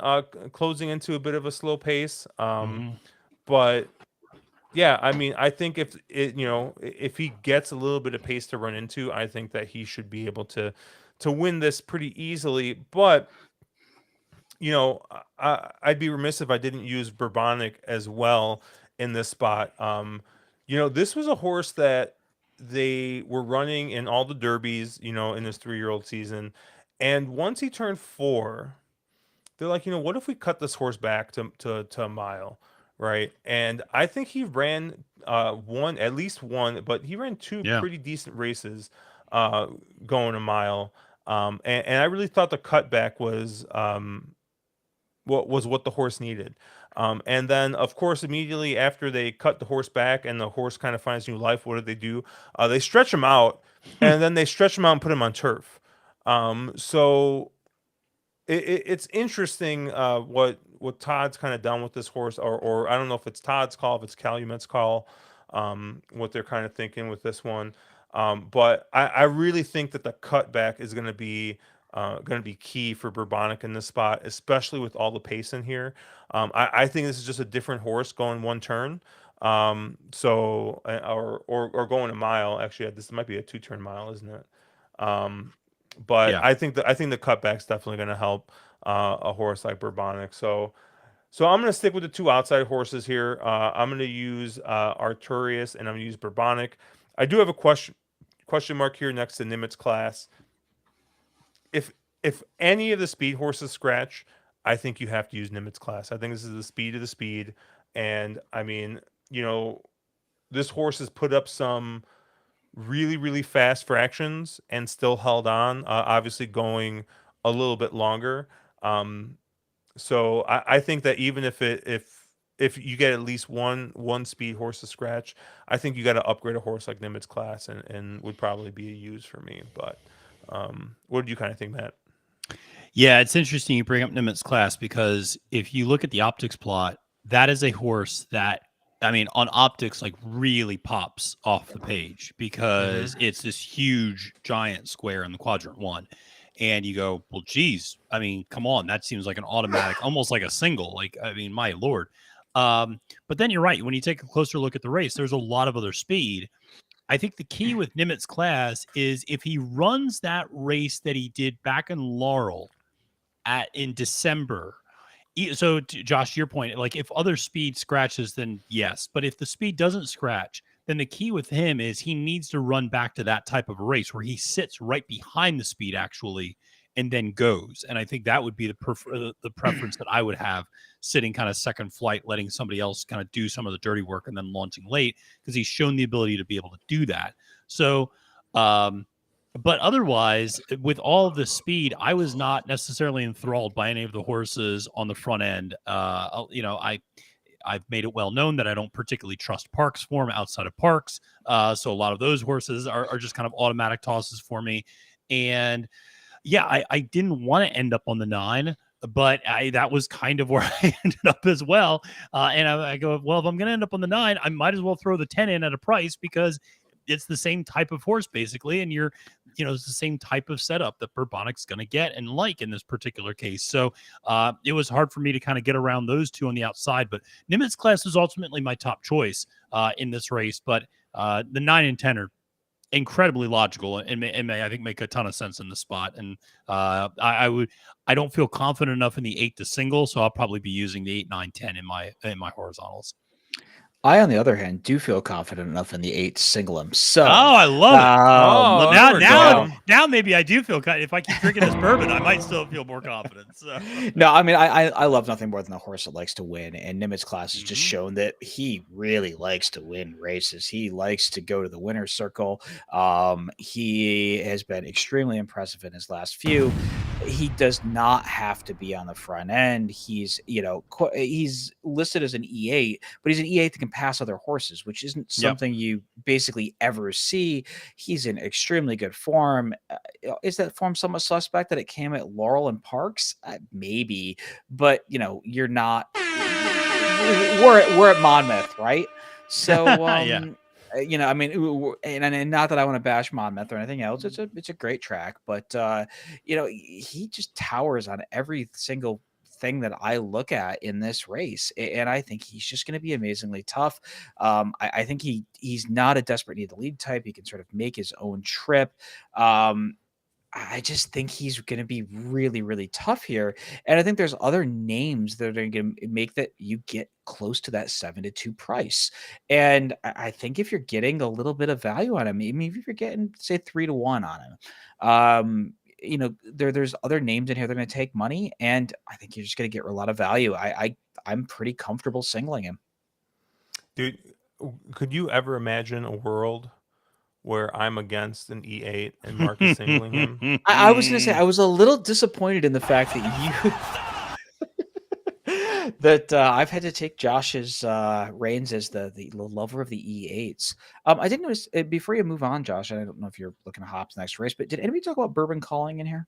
closing into a bit of a slow pace. But yeah, I mean, I think if he gets a little bit of pace to run into, I think that he should be able to win this pretty easily. But I'd be remiss if I didn't use Bourbonic as well in this spot. This was a horse that they were running in all the derbies, in his 3-year-old season. And once he turned 4, they're like, what if we cut this horse back to a mile, right? And I think he ran at least one, but he ran 2 pretty decent races going a mile. And I really thought the cutback was what the horse needed. And then, of course, immediately after they cut the horse back and the horse kind of finds new life, what do? They stretch him out, and then they stretch him out and put him on turf. So it's interesting what Todd's kind of done with this horse, or I don't know if it's Todd's call, if it's Calumet's call, what they're kind of thinking with this one. But I really think that the cutback is going to be key for Bourbonic in this spot, especially with all the pace in here. I think this is just a different horse going one turn. So or going a mile. Actually, this might be a 2-turn mile, isn't it? But Yeah. I think the cutback's definitely going to help a horse like Bourbonic. So I'm going to stick with the 2 outside horses here. I'm going to use Arturius, and I'm going to use Bourbonic. I do have a question mark here next to Nimitz Class. If any of the speed horses scratch, I think you have to use Nimitz Class. I think this is the speed of the speed. And I mean, this horse has put up some really, really fast fractions and still held on, obviously going a little bit longer. So I think that even if you get at least one speed horse to scratch, I think you got to upgrade a horse like Nimitz Class and would probably be a use for me. But what do you kind of think, Matt? Yeah, it's interesting you bring up Nimitz Class, because if you look at the optics plot, that is a horse that, I mean, on optics, like really pops off the page, because it's this huge giant square in the quadrant 1. And you go, well, geez, I mean, come on, that seems like an automatic, almost like a single. Like, I mean, my Lord. But then you're right. When you take a closer look at the race, there's a lot of other speed. I think the key with Nimitz Class is if he runs that race that he did back in Laurel in December. So, Josh, to your point, like if other speed scratches, then yes. But if the speed doesn't scratch, then the key with him is he needs to run back to that type of a race where he sits right behind the speed actually and then goes. And I think that would be the preference that I would have, sitting kind of second flight, letting somebody else kind of do some of the dirty work and then launching late, because he's shown the ability to be able to do that. So, but otherwise, with all of the speed, I was not necessarily enthralled by any of the horses on the front end. I've made it well known that I don't particularly trust Parks form outside of Parks. So a lot of those horses are just kind of automatic tosses for me. And yeah, I didn't want to end up on the 9, but that was kind of where I ended up as well. And I go, well, if I'm going to end up on the 9, I might as well throw the 10 in at a price, because it's the same type of horse basically. And it's the same type of setup that Bourbonic's going to get and like in this particular case. So it was hard for me to kind of get around those 2 on the outside, but Nimitz Class is ultimately my top choice in this race. But the 9 and 10 are incredibly logical and may I think make a ton of sense in the spot. And I don't feel confident enough in the 8 to single, so I'll probably be using the 8, 9, 10 in my horizontals. I, on the other hand, do feel confident enough in the 8 to single him. So, I love it. Now maybe I do feel if I keep drinking this bourbon, I might still feel more confident. So. No, I mean, I love nothing more than a horse that likes to win, and Nimitz Class has just shown that he really likes to win races. He likes to go to the winner's circle. He has been extremely impressive in his last few. He does not have to be on the front end. He's listed as an E8, but he's an E8 that can pass other horses, which isn't something you basically ever see. He's in extremely good form. Is that form somewhat suspect that it came at Laurel and Parks? Maybe, but you're not. We're at Monmouth, right? So yeah. I mean, and not that I want to bash Monmouth or anything else. It's a great track, but he just towers on every single thing that I look at in this race, and I think he's just going to be amazingly tough. I think he's not a desperate need to lead type. He can sort of make his own trip. I just think he's going to be really, really tough here. And I think there's other names that are going to make that you get close to that 7-2 price. And I think if you're getting a little bit of value on him, I mean, if you're getting, say, 3-1 on him, there's other names in here that are going to take money. And I think you're just going to get a lot of value. I'm pretty comfortable singling him. Dude, could you ever imagine a world where I'm against an E8 and Mark is singling him? I was going to say, I was a little disappointed in the fact that that I've had to take Josh's reins as the lover of the E8s. I did notice before you move on, Josh. I don't know if you're looking to hop to the next race, but did anybody talk about Bourbon Calling in here?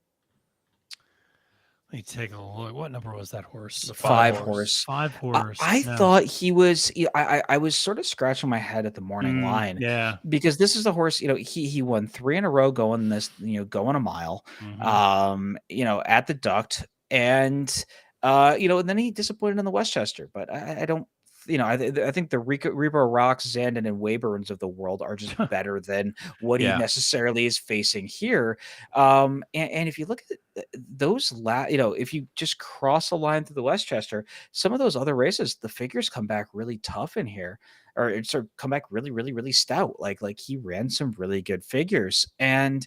Let me take a look. What number was that horse? The Five horse. 5 horse. I No. thought he was. I was sort of scratching my head at the morning line. Yeah. Because this is the horse. He won 3 in a row going going a mile. At the Duct, and and then he disappointed in the Westchester. But I don't. I think the Rebo Rocks, Zandon, and Weyburns of the world are just better than what he necessarily is facing here. And if you look at those, if you just cross a line through the Westchester, some of those other races, the figures come back really tough in here, or sort of come back really, really, really stout. Like he ran some really good figures, and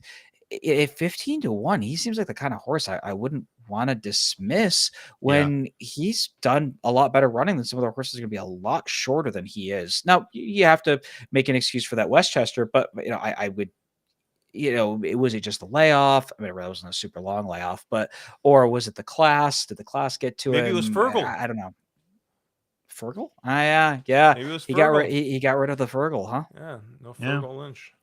at 15-1, he seems like the kind of horse I wouldn't want to dismiss when he's done a lot better running than some of the horses are going to be a lot shorter than he is. Now, you have to make an excuse for that Westchester, but I would, was it just the layoff? I mean, it wasn't a super long layoff, or was it the class? Did the class get to him? Maybe it was Fergal. I don't know. Fergal? Yeah. Maybe it was Fergal. Fergal. He got rid of the Fergal, huh? Yeah, no Fergal Lynch.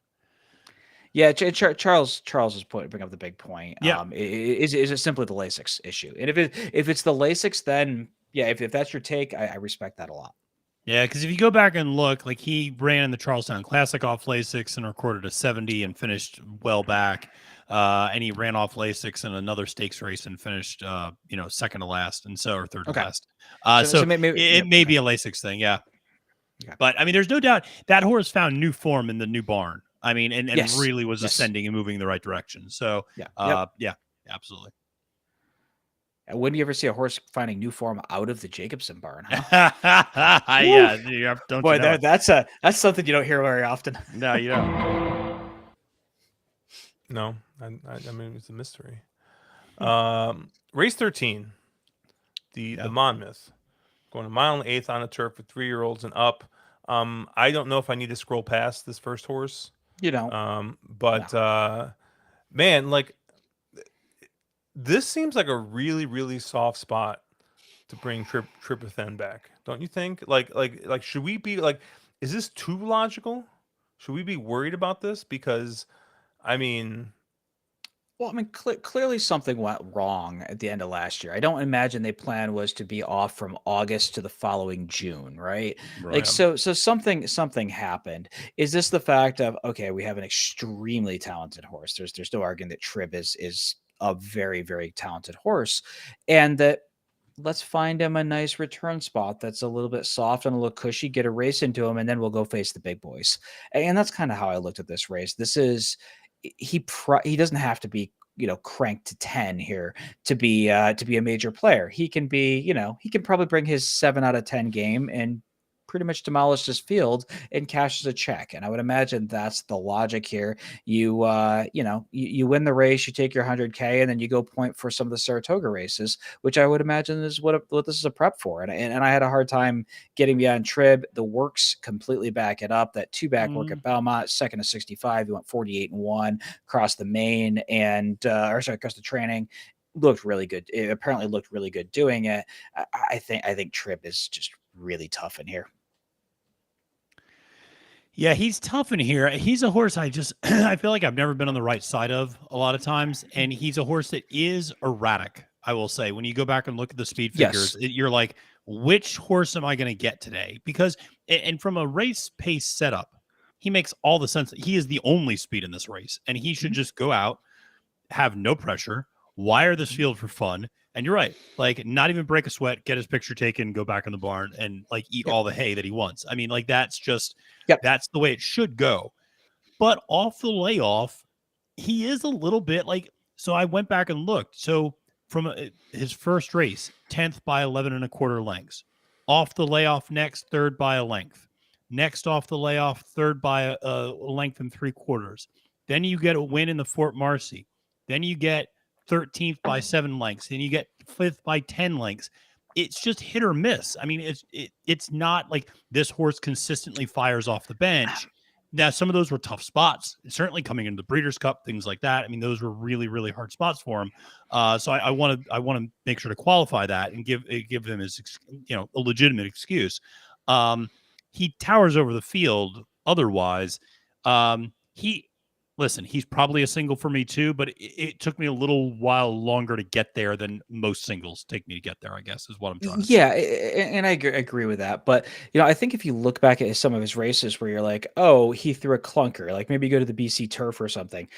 Yeah, Charles is bringing up the big point. Yeah. Is it simply the Lasix issue? And if it's the Lasix, then if that's your take, I respect that a lot. Yeah, because if you go back and look, like he ran in the Charlestown Classic off Lasix and recorded a 70 and finished well back. And he ran off Lasix in another stakes race and finished, second to last, or third to last. So it may be a Lasix thing, yeah. Okay. But I mean, there's no doubt that horse found new form in the new barn. I mean, and really was ascending and moving in the right direction. So, absolutely. And when do you ever see a horse finding new form out of the Jacobson barn? Huh? Don't boy, you know? that's something you don't hear very often. No, you don't. No, I mean it's a mystery. Race 13, the Monmouth, going a mile and 1/8 on a turf for 3-year-olds and up. I don't know if I need to scroll past this first horse. You don't. Man, like this seems like a really, really soft spot to bring Tripithen back. Don't you think? Like, should we be like, is this too logical? Should we be worried about this? Because, I mean, well, I mean, clearly something went wrong at the end of last year. I don't imagine the plan was to be off from August to the following June, right? Like, so something happened. Is this the fact of, okay, we have an extremely talented horse. There's no arguing that Trib is a very, very talented horse, and that let's find him a nice return spot that's a little bit soft and a little cushy, get a race into him, and then we'll go face the big boys. And that's kind of how I looked at this race. This is. He doesn't have to be cranked to 10 here to be a major player. He can be he can probably bring his 7 out of 10 game and pretty much demolish this field and cashes a check. And I would imagine that's the logic here. You win the race, you take your 100K, and then you go point for some of the Saratoga races, which I would imagine is what this is a prep for. And I had a hard time getting beyond Trib. The works completely back it up. That 2-back work at Belmont, second to 65, he went 48-1 across the main across the training. Looked really good. It apparently looked really good doing it. I think Trib is just really tough in here. Yeah, he's tough in here. He's a horse I feel like I've never been on the right side of a lot of times. And he's a horse that is erratic, I will say. When you go back and look at the speed figures, you're like, which horse am I going to get today? Because, and from a race pace setup, he makes all the sense. He is the only speed in this race. And he should just go out, have no pressure, wire this field for fun. And you're right, like not even break a sweat, get his picture taken, go back in the barn and like eat all the hay that he wants. I mean, like that's just, that's the way it should go. But off the layoff, he is a little bit like, so I went back and looked. So from his first race, 10th by 11 1/4 lengths. Off the layoff next, 3rd by a length. Next off the layoff, 3rd by a length and 3/4. Then you get a win in the Fort Marcy. Then you get 13th by 7 lengths, and you get 5th by 10 lengths. It's just hit or miss. I mean, it's not like this horse consistently fires off the bench. Now, some of those were tough spots, certainly coming into the Breeders' Cup, things like that. I mean, those were really, really hard spots for him. So I want to make sure to qualify that and give him his, a legitimate excuse. He towers over the field. Otherwise, he's probably a single for me too, but it took me a little while longer to get there than most singles take me to get there, I guess, is what I'm trying to say. Yeah, and I agree with that. But, I think if you look back at some of his races where you're like, oh, he threw a clunker, like maybe go to the BC Turf or something.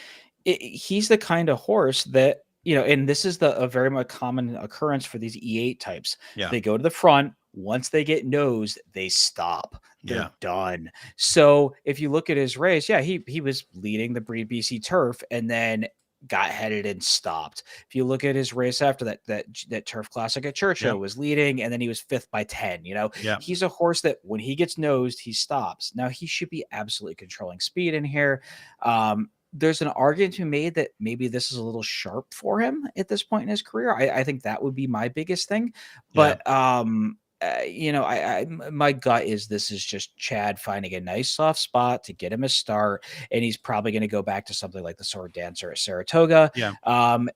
He's the kind of horse that, and this is a very much common occurrence for these E8 types. Yeah. They go to the front. Once they get nosed, they stop. They're Yeah. done. So if you look at his race, he was leading the Breed BC Turf and then got headed and stopped. If you look at his race after that Turf Classic at Churchill, was leading and then he was 5th by 10. He's a horse that when he gets nosed, he stops. Now he should be absolutely controlling speed in here. There's an argument to be made that maybe this is a little sharp for him at this point in his career. I think that would be my biggest thing. But my gut is this is just Chad finding a nice soft spot to get him a start, and he's probably going to go back to something like the Sword Dancer at Saratoga. Yeah.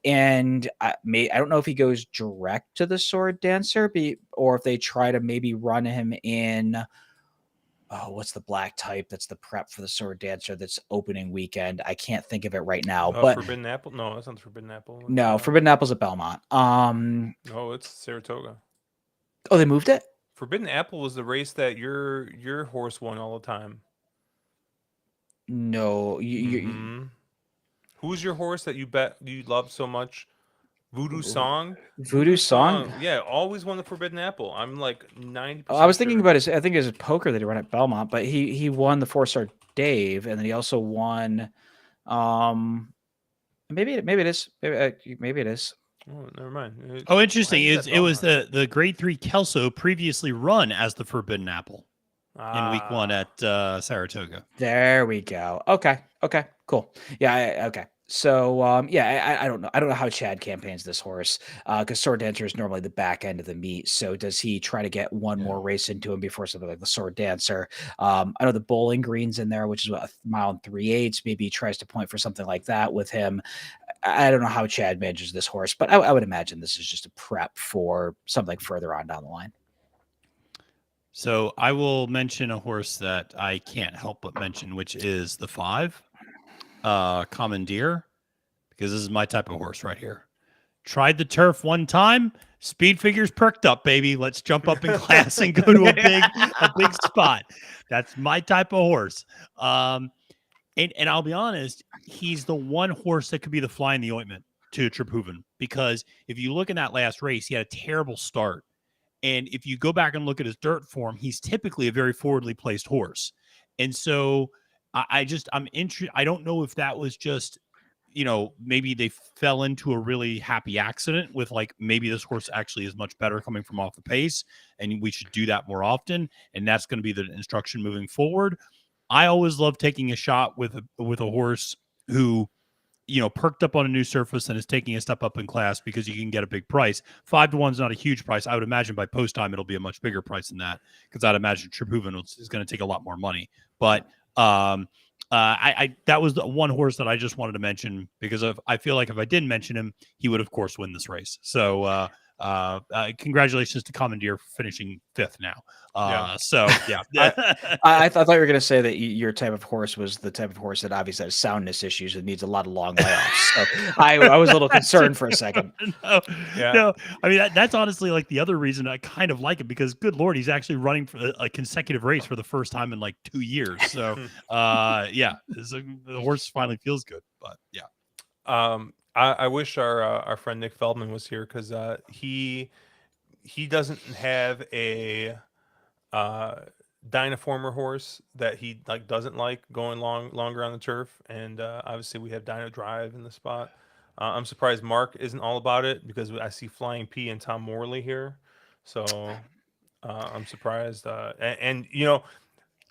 And I don't know if he goes direct to the Sword Dancer, or if they try to maybe run him in. Oh, what's the black type? That's the prep for the Sword Dancer. That's opening weekend. I can't think of it right now. But Forbidden Apple? No, that's not Forbidden Apple. No, Forbidden Apple's at Belmont. No, it's Saratoga. Oh, they moved it? Forbidden Apple was the race that your horse won all the time. No, who's your horse that you love so much? Voodoo Song? Voodoo Song? Yeah, always won the Forbidden Apple. I'm like 90%. I was thinking about I think it was a poker that he ran at Belmont, but he won the 4-star Dave, and then he also won. Maybe it is. Maybe it is. Oh, never mind. Interesting. It was the Grade 3 Kelso previously run as the Forbidden Apple in week 1 at Saratoga. There we go. Okay, cool. Yeah, okay. So, I don't know. I don't know how Chad campaigns this horse because Sword Dancer is normally the back end of the meet. So does he try to get one more race into him before something like the Sword Dancer? I know the Bowling Green's in there, which is a mile and 3/8. Maybe he tries to point for something like that with him. I don't know how Chad manages this horse, but I would imagine this is just a prep for something further on down the line. So I will mention a horse that I can't help but mention, which is the 5. Commandeer, because this is my type of horse right here. Tried the turf one time, speed figures perked up, baby. Let's jump up in class and go to a big spot. That's my type of horse. And I'll be honest, he's the one horse that could be the fly in the ointment to Triphoven, because if you look in that last race, he had a terrible start. And if you go back and look at his dirt form, he's typically a very forwardly placed horse. And so I'm interested. I don't know if that was just, maybe they fell into a really happy accident with like, maybe this horse actually is much better coming from off the pace and we should do that more often. And that's going to be the instruction moving forward. I always love taking a shot with a horse who, perked up on a new surface and is taking a step up in class because you can get a big price. 5-1 is not a huge price. I would imagine by post time, it'll be a much bigger price than that, because I'd imagine Triphoven is going to take a lot more money. But that was the one horse that I just wanted to mention, because I feel like if I didn't mention him, he would of course win this race. So congratulations to Commandeer for finishing 5th now. So yeah, I thought you were going to say that your type of horse was the type of horse that obviously has soundness issues and needs a lot of long layoffs. So I was a little concerned for a second. No, I mean that's honestly like the other reason I kind of like it, because good Lord, he's actually running for a consecutive race for the first time in like 2 years. So the horse finally feels good. But yeah. I wish our friend Nick Feldman was here, because he doesn't have a Dynaformer horse that he doesn't like going longer on the turf, and obviously we have Dyno Drive in the spot. I'm surprised Mark isn't all about it, because I see Flying P and Tom Morley here, so I'm surprised. And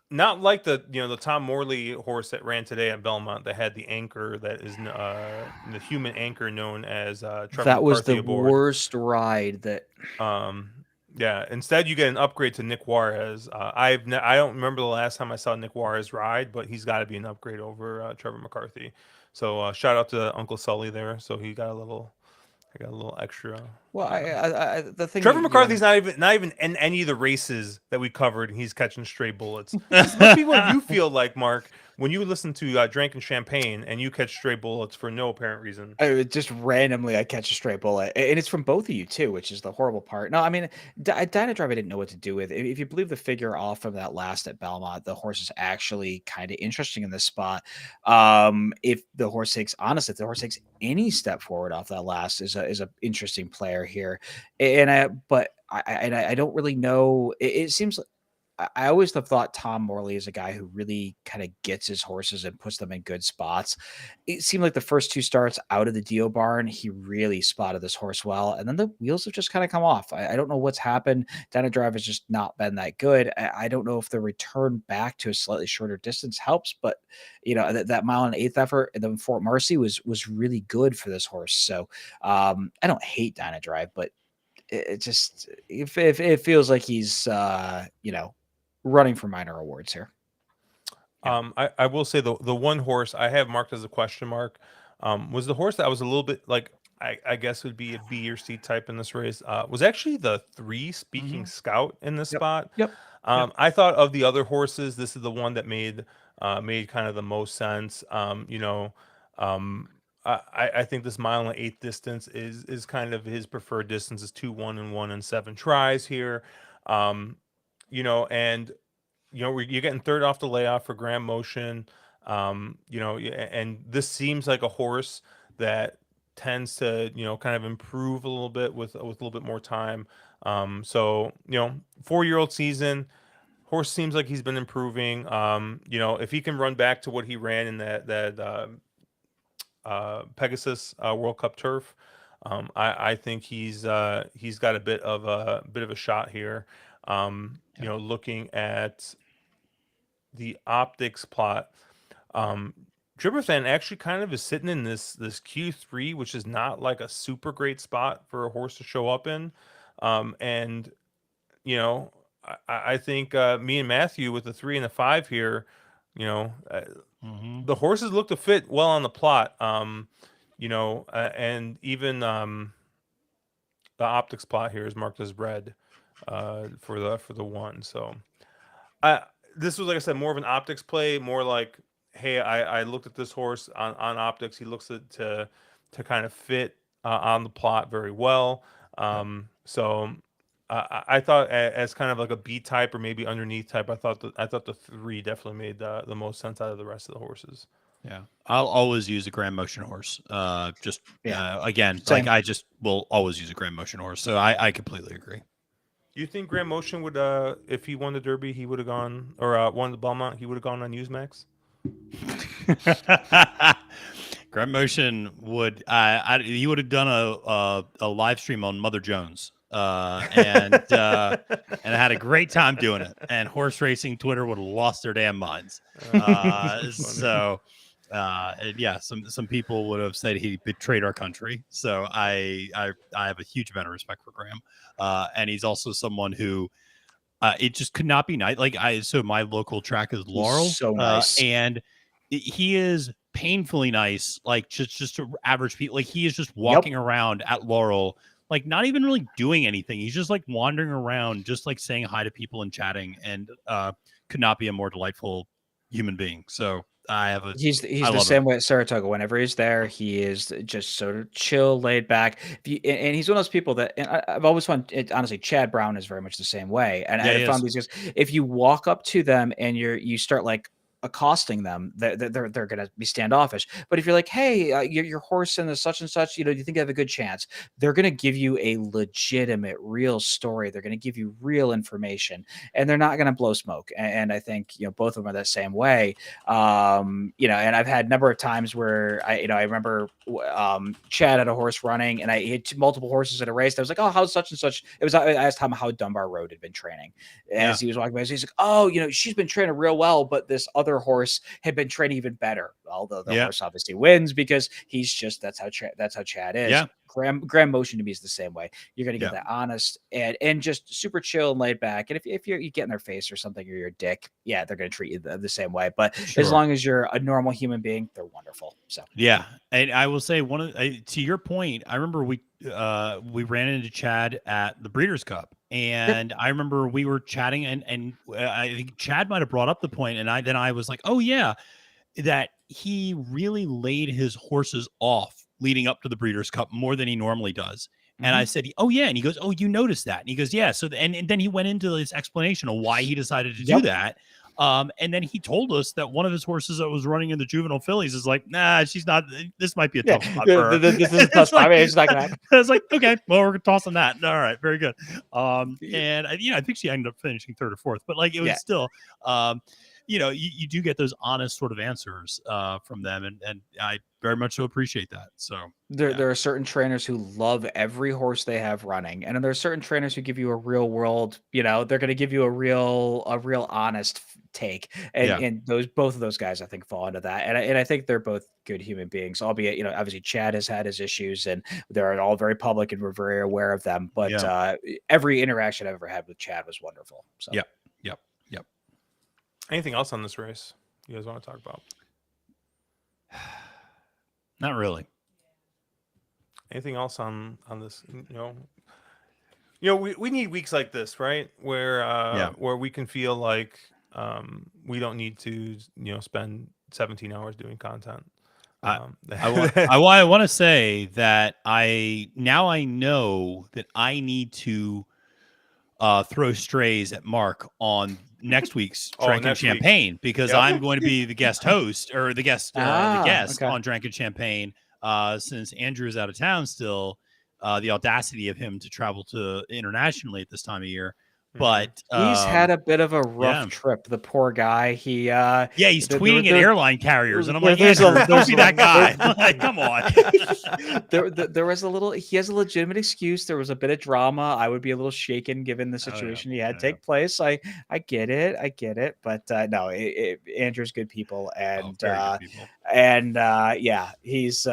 not like the Tom Morley horse that ran today at Belmont that had the anchor that is the human anchor known as Trevor that was McCarthy the aboard. worst ride that. Yeah. Instead, you get an upgrade to Nick Juarez. I don't remember the last time I saw Nick Juarez ride, but he's got to be an upgrade over Trevor McCarthy. So shout out to Uncle Sully there. So he got a little, extra. Well, the thing Trevor you McCarthy's wanna- not even in any of the races that we covered. And he's catching stray bullets. This must be what you feel like, Mark, when you listen to Drank and Champagne and you catch stray bullets for no apparent reason. just randomly I catch a stray bullet, and it's from both of you too, which is the horrible part. No, I mean, Dynadrive I didn't know what to do with. If you believe the figure off from that last at Belmont, the horse is actually kind of interesting in this spot. If the horse takes any step forward off that last, is a interesting player here, but I don't really know. It seems like I always have thought Tom Morley is a guy who really kind of gets his horses and puts them in good spots. It seemed like the first two starts out of the Dio barn, he really spotted this horse well. And then the wheels have just kind of come off. I don't know what's happened. Dynadrive has just not been that good. I don't know if the return back to a slightly shorter distance helps, but that mile and eighth effort in the Fort Marcy was really good for this horse. So I don't hate Dynadrive, but it feels like he's running for minor awards here. I will say the one horse I have marked as a question mark was the horse that was a little bit like I guess would be a B or C type in this race. Was actually the 3 Speaking Scout in this spot. Yep. I thought of the other horses, this is the one that made kind of the most sense. I think this mile and eighth distance is kind of his preferred distance, is 2, 1, and 1 and 7 tries here. And you're getting third off the layoff for Grand Motion. And this seems like a horse that tends to kind of improve a little bit with a little bit more time. 4-year-old season, horse seems like he's been improving. If he can run back to what he ran in that Pegasus World Cup turf, I think he's got a bit of a shot here. Looking at the optics plot, Dribberfan actually kind of is sitting in this Q3, which is not like a super great spot for a horse to show up in. I think me and Matthew with the 3 and the 5 here, the horses look to fit well on the plot. And even the optics plot here is marked as red for the 1. So this was, like I said, more of an optics play, more like, hey, I looked at this horse on optics. He looks to kind of fit on the plot very well. So I thought as kind of like a B type or maybe underneath type, I thought the 3 definitely made the most sense out of the rest of the horses. Yeah, I'll always use a Grand Motion horse. Again, Same. like I just will always use a Grand Motion horse. So I completely agree. You think Grand Motion would, if he won the Derby, he would have gone, or won the Belmont, he would have gone on Newsmax? Grand Motion would, he would have done a live stream on Mother Jones, and had a great time doing it. And horse racing Twitter would have lost their damn minds. Some people would have said he betrayed our country. So I have a huge amount of respect for Graham. And he's also someone who it just could not be nice. So my local track is Laurel. So nice. And he is painfully nice, like just to average people. Like he is just walking around at Laurel, like not even really doing anything. He's just like wandering around, just like saying hi to people and chatting, and could not be a more delightful human being. So he's the same way at Saratoga. Whenever he's there, he is just sort of chill, laid back. And he's one of those people that, and I've always found it, honestly, Chad Brown is very much the same way. And I found these guys, if you walk up to them and you start like accosting them, they're going to be standoffish. But if you're like, hey, your horse and the such and such, do you think they have a good chance? They're going to give you a legitimate, real story. They're going to give you real information, and they're not going to blow smoke. And I think both of them are the same way. And I've had a number of times where I remember Chad had a horse running, and I hit multiple horses at a race. I was like, oh, how's such and such? I asked him how Dunbar Road had been training, as he was walking by. He's like, oh, she's been training real well, but this other other horse had been trained even better. Although the horse obviously wins because he's just that's how Chad is. Yeah. Grand Motion to me is the same way. You're going to get that honest and just super chill and laid back. And if you get in their face or something, or you're a dick, yeah, they're going to treat you the same way. But as long as you're a normal human being, they're wonderful. So yeah, and I will say to your point, I remember we ran into Chad at the Breeders' Cup, and I remember we were chatting, and I think Chad might have brought up the point, and I was like, oh yeah, that he really laid his horses off leading up to the Breeders' Cup more than he normally does. And I said, oh yeah. And he goes, oh, you noticed that? And he goes, yeah. So, and then he went into this explanation of why he decided to do that. And then he told us that one of his horses that was running in the juvenile fillies is like, nah, she's not, this might be a tough spot for her. This is a tough spot. It's not gonna happen. I was like, okay, well, we're tossing that. All right, very good. And I think she ended up finishing third or fourth, but like, it was still, you do get those honest sort of answers from them. And I very much so appreciate that. So there are certain trainers who love every horse they have running. And then there are certain trainers who give you a real world, they're going to give you a real honest take. And both of those guys, I think, fall into that. And I think they're both good human beings, albeit, obviously Chad has had his issues and they're all very public and we're very aware of them. But every interaction I've ever had with Chad was wonderful. So Yep. Anything else on this race you guys want to talk about? Not really. Anything else on this? We need weeks like this, right? Where we can feel like we don't need to spend 17 hours doing content. I want to say that I know that I need to throw strays at Mark on next week's Drinking Champagne because I'm going to be the guest host or the guest on Drinking Champagne since Andrew is out of town still. The audacity of him to travel to internationally at this time of year. But he's had a bit of a rough trip. The poor guy. He's tweeting at airline carriers, and I'm like, don't be that guy. Like, come on. there was he has a legitimate excuse. There was a bit of drama. I would be a little shaken given the situation he had take place. I get it, but no, Andrew's good people, and good people. He's.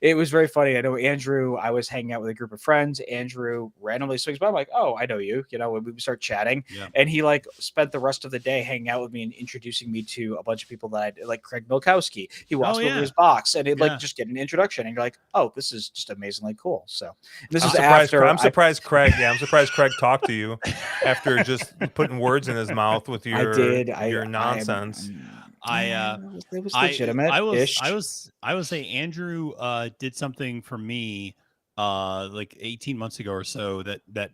It was very funny. I know Andrew. I was hanging out with a group of friends. Andrew randomly swings by. I'm like, oh, I know you. When we start chatting, and he spent the rest of the day hanging out with me and introducing me to a bunch of people that I like. Craig Milkowski. He walks over his box and just get an introduction, and you're like, oh, this is just amazingly cool. So this is after. I'm surprised Craig. Yeah, I'm surprised Craig talked to you after just putting words in his mouth with your nonsense. It was legitimate. I would say Andrew did something for me like 18 months ago or so that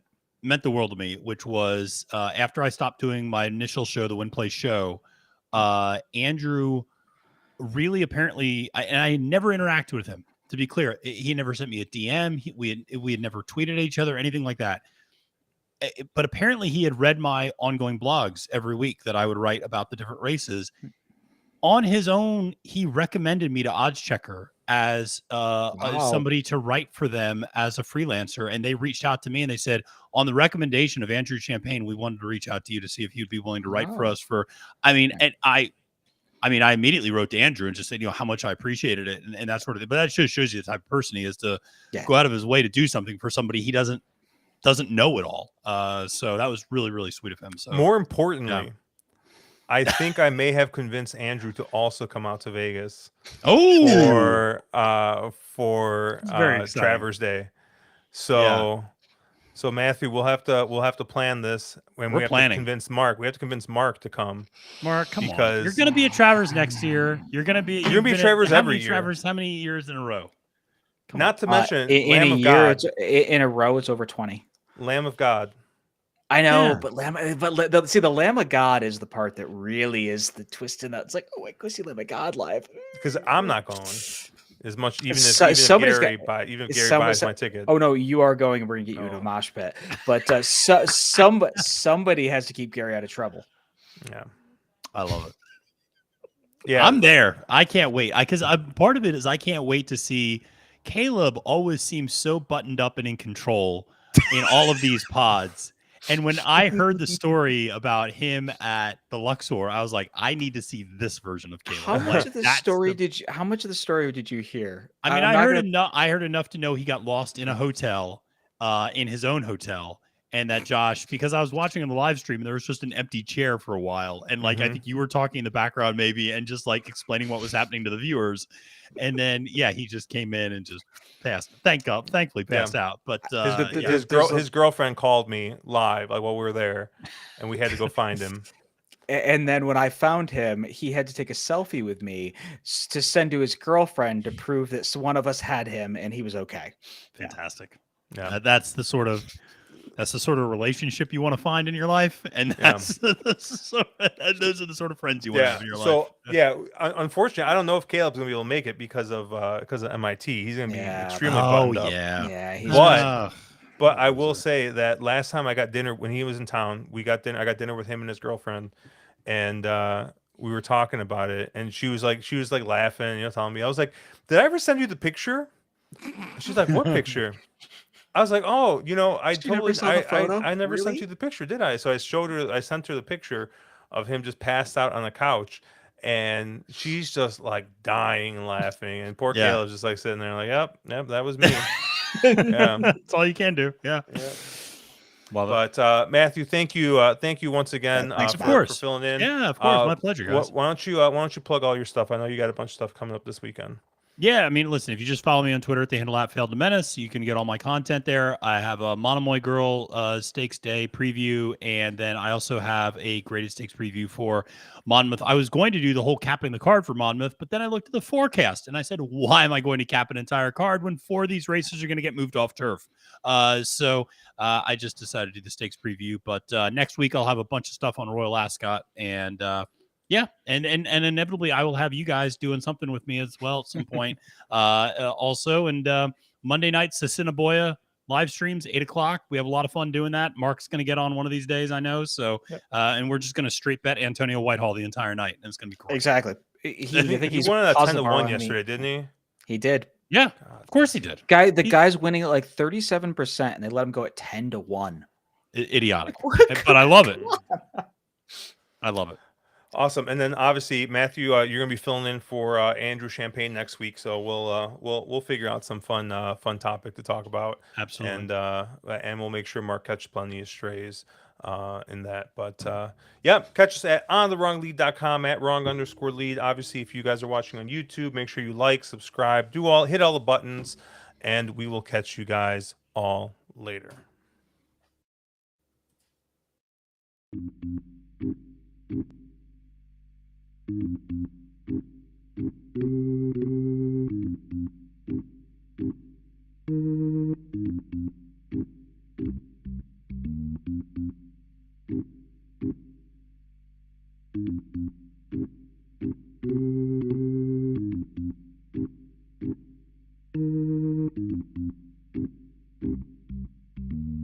meant the world to me, which was after I stopped doing my initial show, the Win Play Show, Andrew really apparently, I never interacted with him, to be clear. He never sent me a DM. We had never tweeted at each other, anything like that. But apparently he had read my ongoing blogs every week that I would write about the different races. On his own, he recommended me to Odds Checker as somebody to write for them as a freelancer. And they reached out to me and they said, on the recommendation of Andrew Champagne, we wanted to reach out to you to see if you'd be willing to write for us and I immediately wrote to Andrew and just said, how much I appreciated it and that sort of thing. But that just shows you the type of person he is to go out of his way to do something for somebody he doesn't know at all. So that was really, really sweet of him. So more importantly, I think I may have convinced Andrew to also come out to Vegas for Travers Day. So Matthew, we'll have to plan this when we have to convince Mark. We have to convince Mark to come. Mark, come on. You're going to be at Travers next year. You're going to be at Travers every year. Travers, how many years in a row? Not to mention in a year, in a row, it's over 20. Lamb of God. I know, but the Lamb of God is the part that really is the twist in that. It's like, oh, I go see Lamb of God live because I'm not going as much. Even if Gary buys my ticket. Oh no, you are going, and we're gonna get you into a mosh pit. But somebody has to keep Gary out of trouble. Yeah, I love it. Yeah, I'm there. I can't wait. Because part of it is I can't wait to see. Caleb always seems so buttoned up and in control in all of these pods. And when I heard the story about him at the Luxor, I was like, I need to see this version of Caleb. How much Like, of the that's story the- did you? How much of the story did you hear? I mean, I'm I not heard gonna- enough. I heard enough to know he got lost in a hotel, in his own hotel, and that Josh, because I was watching on the live stream, and there was just an empty chair for a while, and like I think you were talking in the background maybe, and just like explaining what was happening to the viewers, and then he just came in and just passed. Thankfully passed out. But his girlfriend called me live, like while we were there, and we had to go find him. And then when I found him, he had to take a selfie with me to send to his girlfriend to prove that one of us had him and he was okay. Fantastic. Yeah. That's the sort of relationship you want to find in your life, and that's those are the sort of friends you want to have in your life. So unfortunately, I don't know if Caleb's gonna be able to make it because of MIT. He's gonna be extremely buttoned up. Yeah. But I will say that last time I got dinner when he was in town, I got dinner with him and his girlfriend, and we were talking about it, and she was like laughing, telling me. I was like, "Did I ever send you the picture?" She's like, "What picture?" I was like, "Oh, I never sent you the picture, did I?" So I sent her the picture of him just passed out on the couch, and she's just like dying laughing, and poor Caleb's just like sitting there like, "Yep, that was me." Yeah. That's all you can do. Yeah. Love it. But Matthew, thank you once again for filling in. Yeah, of course, my pleasure, guys. Why don't you plug all your stuff? I know you got a bunch of stuff coming up this weekend. Yeah, I mean, listen, if you just follow me on Twitter at the handle @FailedToMenace, you can get all my content there. I have a Monomoy Girl Stakes Day preview, and then I also have a graded stakes preview for Monmouth. I was going to do the whole capping the card for Monmouth, but then I looked at the forecast, and I said, why am I going to cap an entire card when 4 of these races are going to get moved off turf? So I just decided to do the stakes preview, but next week I'll have a bunch of stuff on Royal Ascot, and and inevitably I will have you guys doing something with me as well at some point. Also, and Monday nights, Assiniboia live streams, 8:00. We have a lot of fun doing that. Mark's going to get on one of these days, I know. So, and we're just going to straight bet Antonio Whitehall the entire night, and it's going to be cool. Exactly. I think he won at 10-1 yesterday, didn't he? He did. Yeah, of course he did. The guy's winning at like 37%, and they let him go at 10-1. Idiotic, but I love it. I love it. Awesome, and then obviously Matthew, you're gonna be filling in for Andrew Champagne next week, so we'll figure out some fun topic to talk about. Absolutely, and we'll make sure Mark catches plenty of strays in that. But catch us at ontherwronglead.com at @wrong_lead. Obviously, if you guys are watching on YouTube, make sure you like, subscribe, hit all the buttons, and we will catch you guys all later.